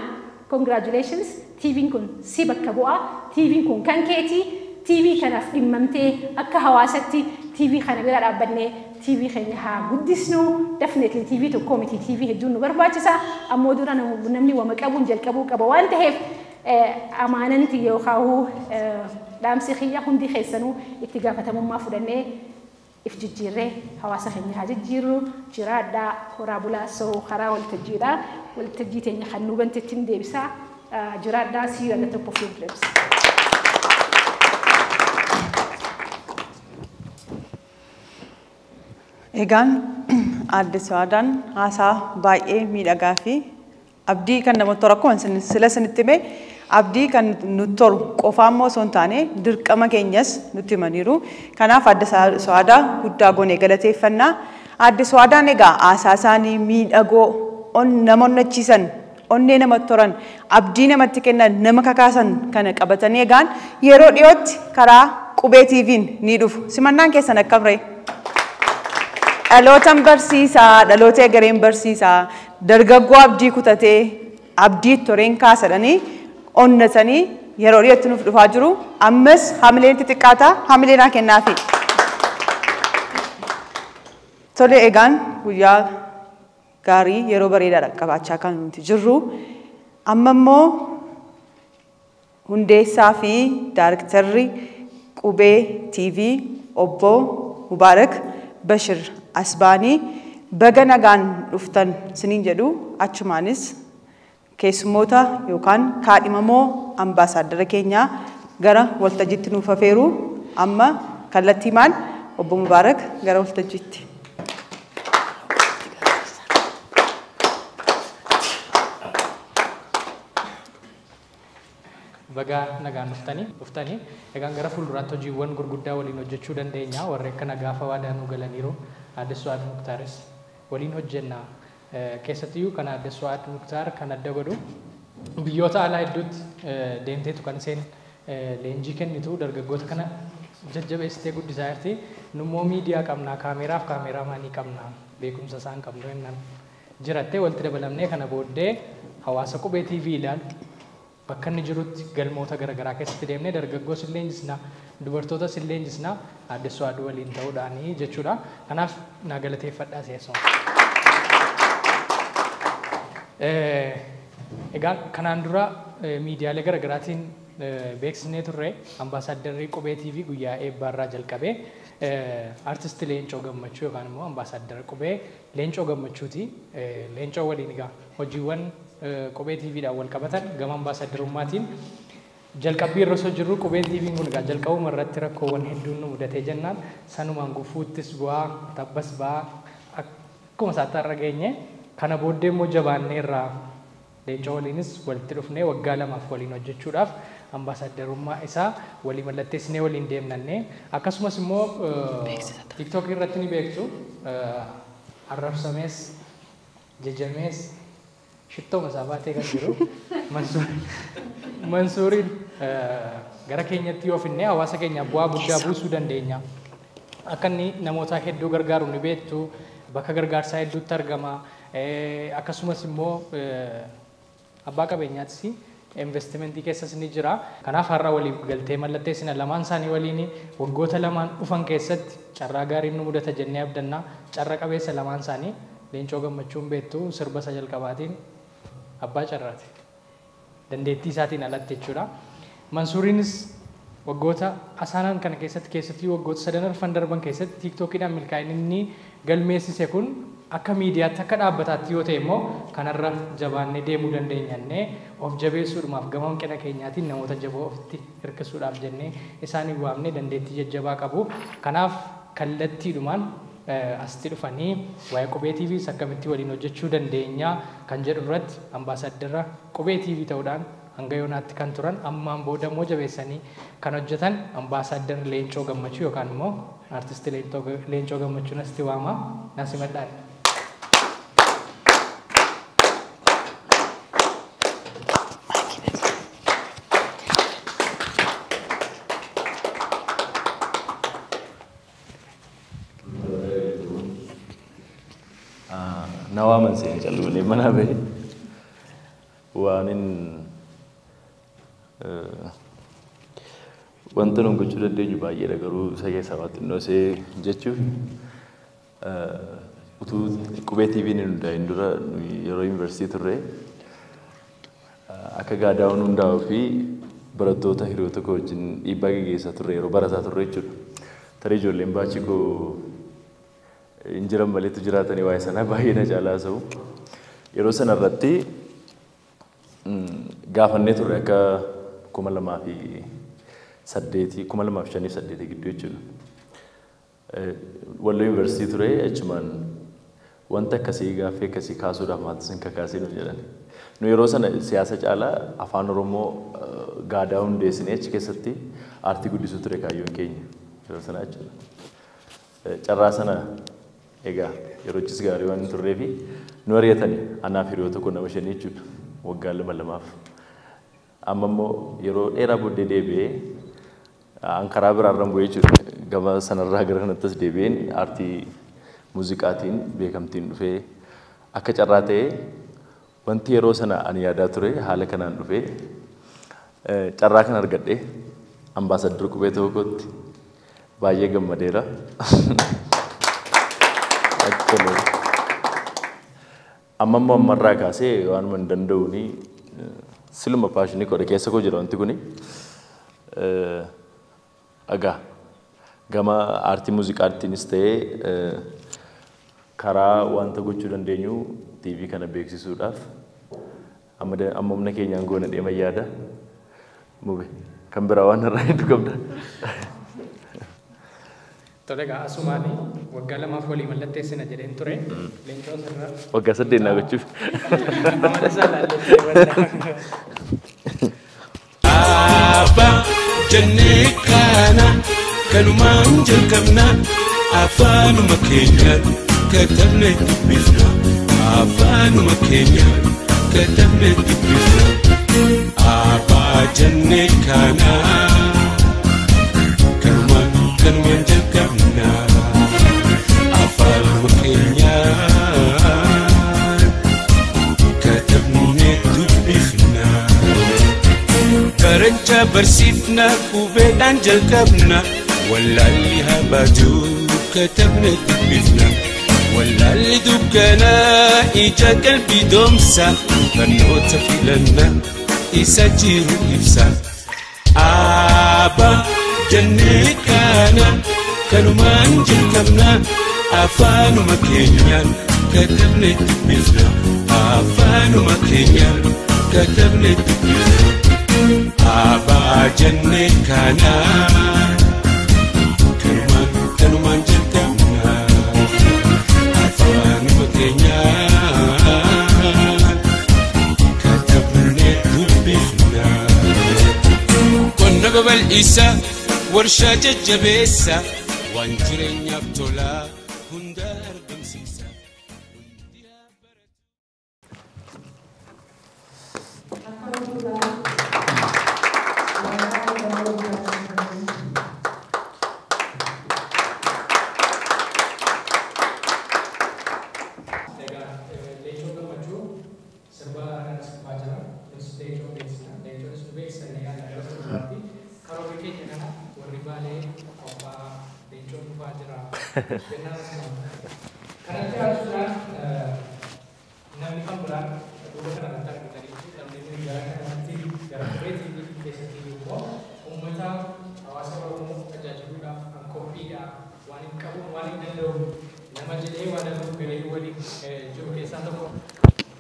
Congratulations. TV kun si bakka bu'aa. TV kun kan keeti. TV kanaaf dhimmamtee akka hawaasatti TV kana bira dhaabbannee TV keenya haa guddisnu. Definitely TV tokko miti TV hedduun nu barbaachisa. Ammoo dura namni wama qabuun jalqabuu qaba waan ta'eef amaananti yookaan dhaamsi xiyya hundi keessanuu itti gaafatamummaa fudhannee if jijjiirree hawaasa keenya haa jijjiirru jiraadhaa horaa bulaa soo karaa waltajjii teenya kan nu bantettiin deebisaa jiraadhaa see you at the top of your dreams. Egaan Aadde Sawaadaan haasaa baay'ee miidhagaa fi abdii kan namatti toru akkuma sila sinitti hime abdii kan nutti toru qofaa immoo osoo hin taane dirqama keenyas nutti himaniiru. Kanaaf Aadde Sawaadaa guddaa goonee galateeffannaa. Aadde Sawaadaan egaa haasaa isaanii miidhagoo nama onnachiisan onnee namatti toran abdii namatti kennan nama kakaasan kana qabatanii egaan yeroo dhiyootti karaa Qubee TV'n ni dhufu. Simannaan keessan akkam ree? Dhalootan barsiisaa, dhaloota egereen barsiisaa, dargaggoo abdii kutatee abdii toreen kaasadhanii onnatanii yeroo dhiyootti nuuf dhufaa jiru. Ammas hamileen xixiqqaataa hamileen haa kennaafi. Tole egaan guyyaa gaarii yeroo bareedaa qabaachaa kan nuti jirru. Amma immoo hundeessaa fi daarektarri Qubee TV obbo Mubaarak Bashir Asbaanii baga nagaan dhuftan siniin jedhu achumaanis keessummoota yookaan kaadhimamoo ambaasaaddara keenyaa gara waltajjiitti nuuf afeeru amma kallattiimaan obbo Mubaarak gara waltajjiitti. bagaa nagaan dhuftanii egaan gara fuulduraatti hojiiwwan gurguddaa waliin hojjechuu dandeenya warra akka nagaafa waadaanuu galaniiru Aadde Su'aad Muktaaris waliin hojjenna keessattiyyuu kan Aadde Su'aad Muktaar kan adda godhu biyyoota alaa hedduutti deemteetu kan isheen leenjii kennitu dargaggoota kana jajjabeessitee guddisaa jirti nummoo miidiyaa qabnaa kaameraaf kaameraamaanii qabnaa beekumsa isaan qabnu jennaan jirattee walitti dabalamnee kana booddee hawaasa qubee TV ilaalu bakka inni jirutti galmoota garaagaraa keessatti deemnee dargaggoos illee leenjisnaa dubartootas illee leenjisnaa Aadde Su'aad waliin ta'uudhaanii jechuudha kanaaf naa galateeffadhaa seessoo. Egaa kanaan dura miidiyaalee garaagaraatiin beeksisnee turre ambaasaaddarrii qubee TV guyyaa eebbaarraa jalqabee artisti Leencoo Gammachuu yookaan immoo ambaasaaddarri qubee Leencoo Gammachuuti. Leencoo waliin egaa hojiiwwan qubee TVdhaan wal qabatan gama ambaasaaddarummaatiin jalqabbii irra osoo jirru qubee TV'n kun egaa jalqabuma irratti rakkoowwan hedduun nu mudatee jennaan sanumaan gufuuttis bu'aa tabbas ba'aa akkuma isaatti har'a geenye kana booddee immoo jabaannee irraa Leencoo waliinis walitti dhufnee waggaa 2 waliin hojjechuudhaaf ambaasaaddarummaa isaa walii mallatteessinee waliin deemnannee akkasumas immoo TikTok irratti ni beektu arrabsamees jajjamees shittooma isaa baatee kan jiru Mansuuriin gara keenyatti yoo finnee hawaasa keenyaaf bu'aa guddaa buusuu dandeenya akka inni namoota hedduu gargaaru ni beektu bakka gargaarsaa hedduutti argama akkasumas immoo abbaa qabeenyaattis investimentii keessas ni jira kanaaf har'a waliif galtee mallatteessina lamaan isaanii waliin waggoota lamaan dhufan keessatti carraa gaariin nu mudata jennee abdannaa carra qabeessa lamaan isaanii Leencoo Gammachuun beektu sirba isa jalqabaatiin abbaa carraati dandeettii isaatiin alatti jechuudha Mansuuriinis waggoota asaanaan kana keessatti waggoota 3 darban keessatti TikTokiidhaan milkaa'inni inni galmeessise kun akka miidiyaatti akka dhaabbataatti yoo ta'e immoo kanarra jabaannee deemuu dandeenyannee of jabeessuudhaaf gama hanqina keenyaatiin namoota jaboo ofitti hirkisuudhaaf jennee isaanii waamnee dandeettii jajjabaa qabu kanaaf kallattiidhumaan asitti dhufanii waa'ee qubee TVs akkamitti waliin hojjechuu dandeenya kan jedhu irratti ambaasaaddarra qubee TV ta'uudhaan hanga yoonaatti kan turan ammaan booda immoo jabeessanii kan hojjetan ambaasaaddarri Leencoo Gammachuu yookaan immoo artisti Leencoo Gammachuun asitti waama nasimadhaan. Nawaman seen calluulee mana ba'e waanin wanta nun gochuu dandeenyu baay'eedha garuu isa keessaa waan xinnoo ishee jechuuf utuu qubee TV'n hundaa'in dura yeroo yuunivarsiitii turre akka gaadaa'uun hundaa'uu fi barattoota hiriyoota koo wajjin dhiibbaa gaggeessaa turre yeroo barataa turre jechuudha. Tarii ijoolleen baachi koo injiran maleetu jiraatanii waa'ee sana baay'ee na caalaa ta'u yeroo sana irratti gaafannee turre akka 2005 gidduu jechuudha. Walloo yuunivarsiitii ture achumaan wanta akkasii gaaffii akkasii kaasuudhaaf maatii sin kakaasee nu jedhan. Nu yeroo sana siyaasa caalaa afaan Oromoo gaadaa hundeessinee achi keessatti aartii guddisuu ture kaayyoon keenya yeroo sana jechuudha. Carraa sana egaa yeroo chis gaarii waan turree fi nu ari'atanii anaaf hiriyoota koo nama 5 jechuudha waggaa 2 amma immoo yeroo dheeraa booddee deebi'ee ankaraa biraarran bu'ee jechuudha gama sanarraa gara kanattis deebi'een aartii muuziqaatiin beekamtiin dhufee akka carraa ta'ee wanti yeroo sana ani yaadaa ture haala kanaan dhufee carraa kan argadhee ambaasaaddarri qubee tokkotti baay'ee gammadeera. Amma immoo ammarraa kaasee waan man danda'uuni siluma paashinii godhe keessa koo jira wanti kuni agaa gama aartii muuziqaattiinis ta'ee karaa wanta gochuu dandeenyu TV kana beeksisuudhaaf amma humna keenyaan goona deema yaada mube kan biraa waan irraa hedduu qabda. Tolega asumaani waggaa 2 walii mallatteessina jedheen ture Leencoo sirraa waggaa 8 naa gochuuf amala isaa laallettee kanumaan jalqabna afaanuma keenyaan katabne dubbifna afaanuma keenyaan katabne dubbifna abbaa jennee kanaa kanumaan jalqabna afaanuma keenyaan katabne dubbifna Karancha barsiifna qubeedhaan jalqabna wallaalli habaatu katabne dubbifna wallaalli dukkanaa ija qalbii doomsa barnoota filanna isa jiru ibsa abbaa jennee kana kanumaan jalqabna afaanuma keenyaan katabne dubbifna afaanuma keenyaan katabne dubbifna Abba jenne kana kanumaan jalqabna afaanuma keenyaan katabne dubbifna qonna babal'isa warshaa jajjabeessa waan jireenyaaf tola hunda argamsiisa Karena haruslah namni kan berat, dulu kan ada tadi namni negara nanti negara kreatif desa Timur, ummata hawaasa Oromoo tajaajiluudhaaf kan qophiidha waan hin qabu waan hin danda'u nama jedhee waan danda'u galee waliin jiru keessaa tokko.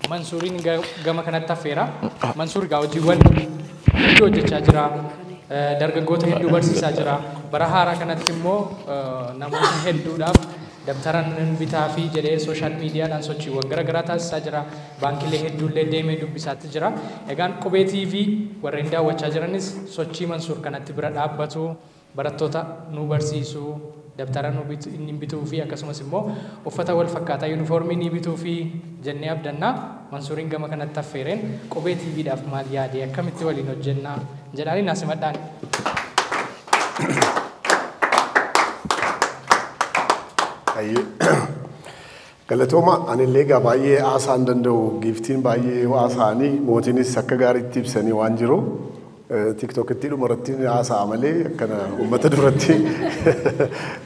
Mansuuriin gama kanatti affeera. Mansuur gaa hojiiwwan hedduu hojjechaa jira. Dargaggoota hedduu barsiisaa jira. Bara haaraa kanatti immoo namoota hedduudhaaf dabtaran bitaa fi jedhee sooshaal miidiyaadhaan sochiiwwan garaagaraa taasisaa jira. Baankilee hedduullee deemee dubbisaatti jira. Egaan qubee TV warreen daawwachaa jiranis sochii Mansuur kanatti bira dhaabbatu barattoota nu barsiisu dabtara nu inni bituu fi akkasumas immoo uffata wal fakkaataa yuunifoormii ni bituu fi jennee abdannaa. Mansuuriin gama kanatti affeereen qubee TVdhaaf maal yaadee akkamitti waliin hojjennaa jedhanii naasimadhaan. Galatooma anillee gaa baay'ee haasaan danda'u giiftiin baay'ee haasaanii mootiinis akka gaariitti ibsanii waan jiru tiktokitti dhumarratti haasaa malee akkana uummata duratti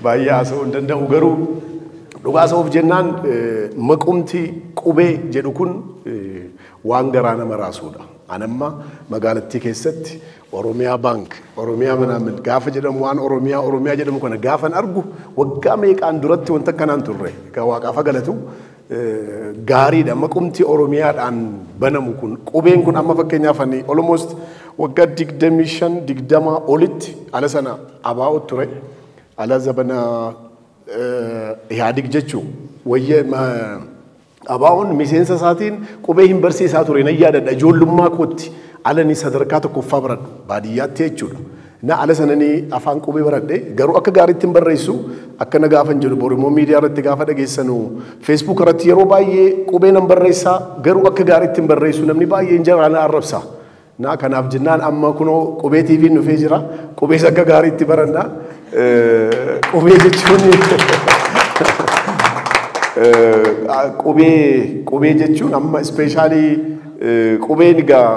baay'ee haasa'uu hin danda'u garuu dhugaa sa'uuf jennaan maqumti qubee jedhu kun waan garaa nama raasuudha. Anamma magaalattii keessatti Oromiyaa Bank, Oromiyaa Manaamin gaafa jedhamu waan Oromiyaa jedhamu kana gaafan argu waggaa meeqaan duratti wanta kanaan turre ka waaqafa galatu gaariidha. Maqumti Oromiyaadhaan banamu kun qubeen kun amma fakkeenyaaf ani almost waggaa 25 olitti ala sana abaa'u ture ala zabana Ihaadig jechuu wayye abaa'uun miseensa isaatiin qubee hin barsiisaa ture na yaadadha ijoollummaa kootti alani sadarkaa tokkoffaa baradhu baadiyyaatti jechuudha. Na ala sananii afaan qubee baradhe garuu akka gaariitti hin barreessu akka na gaafan jedhu Oromoo miidiyaa irratti gaafa dhageessanu Facebook irratti yeroo baay'ee qubee nan barreessaa garuu akka gaariitti hin barreessu namni baay'een jaraan arrabsa. Na kanaaf jennaan amma kunoo qubee TV dhufee jira qubees akka gaariitti baranna qubee jechuun qubee jechuun amma ispeeshaalii qubeen egaa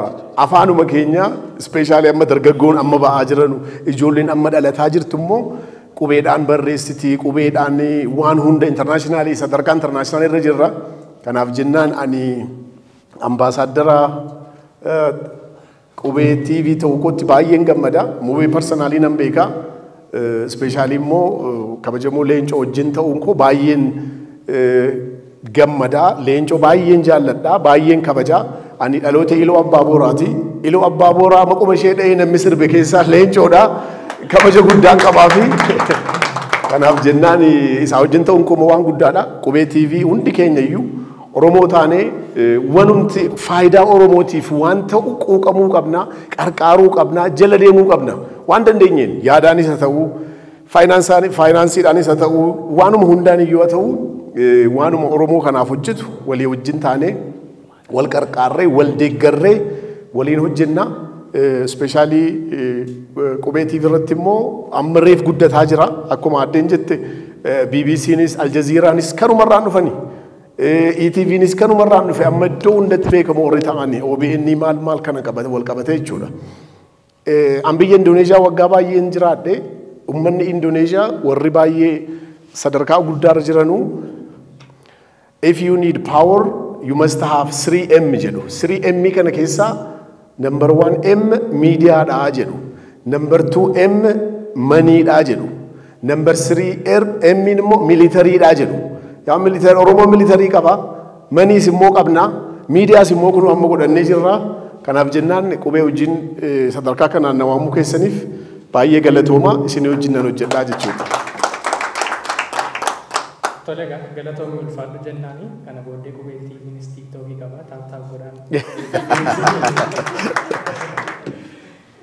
afaanuma keenya ispeeshaalii amma dargaggoon amma ba'aa jiran ijoolleen amma dhalataa jirtu immoo qubeedhaan barreessiti qubeedhaan waan hunda intarnaashinaali sadarkaa intarnaashinaali irra jirra. Kanaaf jennaan ani ambaasaaddara qubee TV ta'uu kootti baay'een gammada. Muubii parsanaalii nan beekaa. Ispeeshaalii immoo kabajamoo Leencoo wajjin ta'uun koo baay'een gammadaa. Leencoo baay'een jaalladhaa baay'een kabajaa. Ani dhaloota Iluu Abbaa Booraati. Iluu Abbaa Booraa maquma ishee dha'ee namni sirbe keessaa Leencoodha. Kabaja guddaan qabaa fi kanaaf jennaan isaa wajjin ta'uun koo waan guddaadha. Qubee TV hundi keenya iyyuu Oromoo taanee wanumti faayidaa Oromootiif waan ta'u quuqamuu qabna, qarqaaruu qabna, jala deemuu qabna. Waan dandeenyeen yaadaanis haa ta'u faayinaansiidhaanis haa ta'u waanuma hundaan iyyuu haa ta'u waanuma Oromoo kanaaf hojjetu walii wajjin taanee wal qarqaarree wal deeggarree waliin hojjenna. Ispeeshaalii qubee TV irratti immoo amma reef guddataa jira. Akkuma addeen jette BBCnis Aljazeeraanis kanumarraan dhufanii. ETVnis kanumarraan dhufe amma iddoo hundatti beekamu warri ta'anii OBN maal kana wal qabatee jechuudha. An biyya Indoneeshiyaa waggaa baay'een jiraadhe ummanni Indoneeshiyaa warri baay'ee sadarkaa guddaarra jiranuu if you need power you must have 3M jedhu. 3M kana keessaa number 1M miidiyaadha jedhu. Number 2M maniidha jedhu. Number 3M immoo militariidha jedhu. Yaa militari Oromoo militarii qaba. Maniis immoo qabna. Miidiyaas immoo kun amma godhannee jirra. Kanaaf jennaan qubee wajjin sadarkaa kanaan na waamuu keessaniif baay'ee galatooma isin wajjin nan hojjedhaa jechuudha. Tole galatoomii ulfaadhu jennaani kana booddee qubee TVnis TikTokii qaba taaptaap godhaan.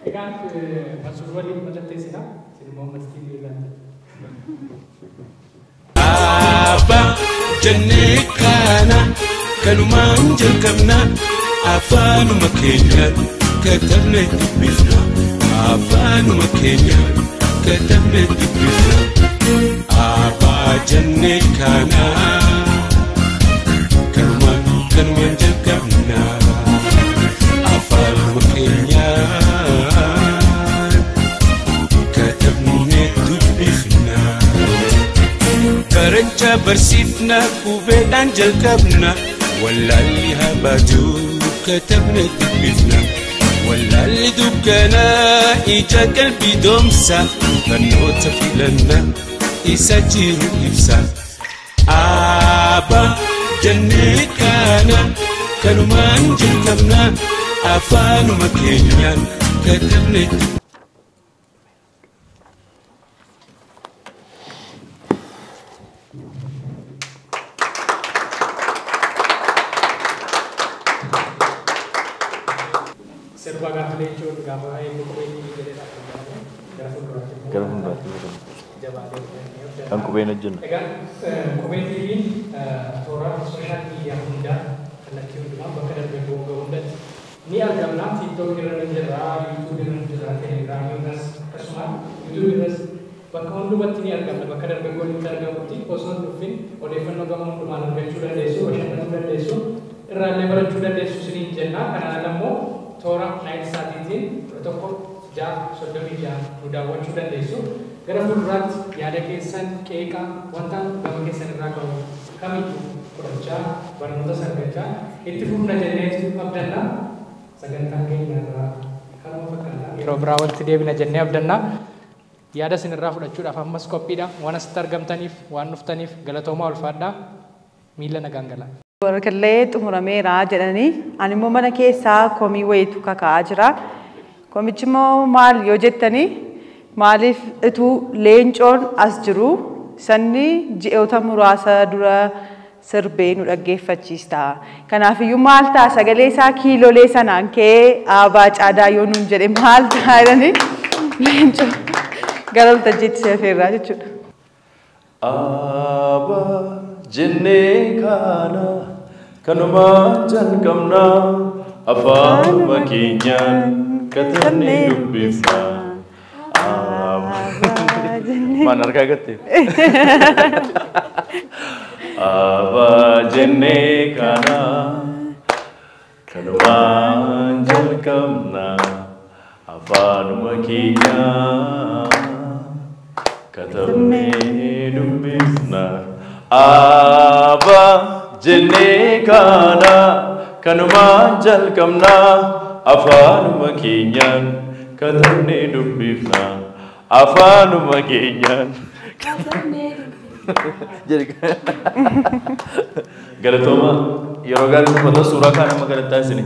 Egaan masuur waliin mallatteessina sinimmoo mastii ilaalcha. Abba jennee kana kanumaan jalqabna afaanuma keenyaan katabne dubbifna afaanuma keenyaan katabne dubbifna. Abba jennee kana kanumaan jalqabna afaanuma keenyaan katabne dubbifna. Barancha barsiifna qubeedhaan jalqabna wallaalli habaatu katabne dubbifna. Wallaalli dukkana ija qalbii doomsa barnoota filanna isa jiru ibsa. Abba jennee kana kanumaan jalqabna afaanuma keenyaan katabne. Serba gaafa leencoo gaafa eebboo qubee TV jedhedha. Gara fuulduraatti jabaalee kan qubeen hojjennu. Egaa qubee TV'n toora sooshaal miidiyaa hundaa kallattii hundumaa bakka dargaggoo ga'u hundatti ni argamna. TikTok irra ni jirra, YouTube irra ni jirra, Telegram irras akkasuma YouTube irras bakka hundumatti ni argamna. Bakka dargaggoon itti argamutti osoo hin dhufin odeeffannoo gama hundumaan argachuu dandeessu, bashannanuu dandeessu, irraallee barachuu dandeessu isiniin jenna. Kanaan ammoo toora naayil saatiitiin tokko jaa soddomii jaa nu daawwachuu dandeessu. Gara fuulduraatti yaada keessan qeeqa wanta gama keessan irraa qabu kamiyyuu fudhachaa barnoota argachaa itti fufna jenneetu abdanna. Sagantaan keenya irraa kanuma fakkaata. Yeroo biraa wanti deebina jennee abdanna. Yaada isin irraa fudhachuudhaaf ammas qophiidha. Waan asitti argamtaniif waan dhuftaniif galatoomaa ulfaadhaa. Miila nagaan gala. Warqillee xumurameera jedhanii ani immoo mana keessaa komii wayiitu kaka'aa jira. Komichi immoo maal yoo jettanii maaliif ituu leencoon as jiru sanni ji'oota muraasa dura sirbee nu dhaggeeffachiista. Kanaafiyyuu maal ta'a sagalee isaa kiilolee sanaan ka'ee aabaa caadaa yoo nuun jedhe maal ta'a jedhanii leencoo gara waltajjiitti seefeerraa jechuudha. Aabaa jennee kana kanuma jalqabna afaanuma keenyaan katabne dubbifna. Maan argaa gatte? Aabaa jennee kana kanuma jalqabna afaanuma keenyaan katabne dubbifna. Abba jennee kana kanuma jalqabna afaanuma keenyaan katabne dubbifna. Afaanuma keenyaan galatooma yeroo gaarii uffata suuraa kaanama galattaa isini.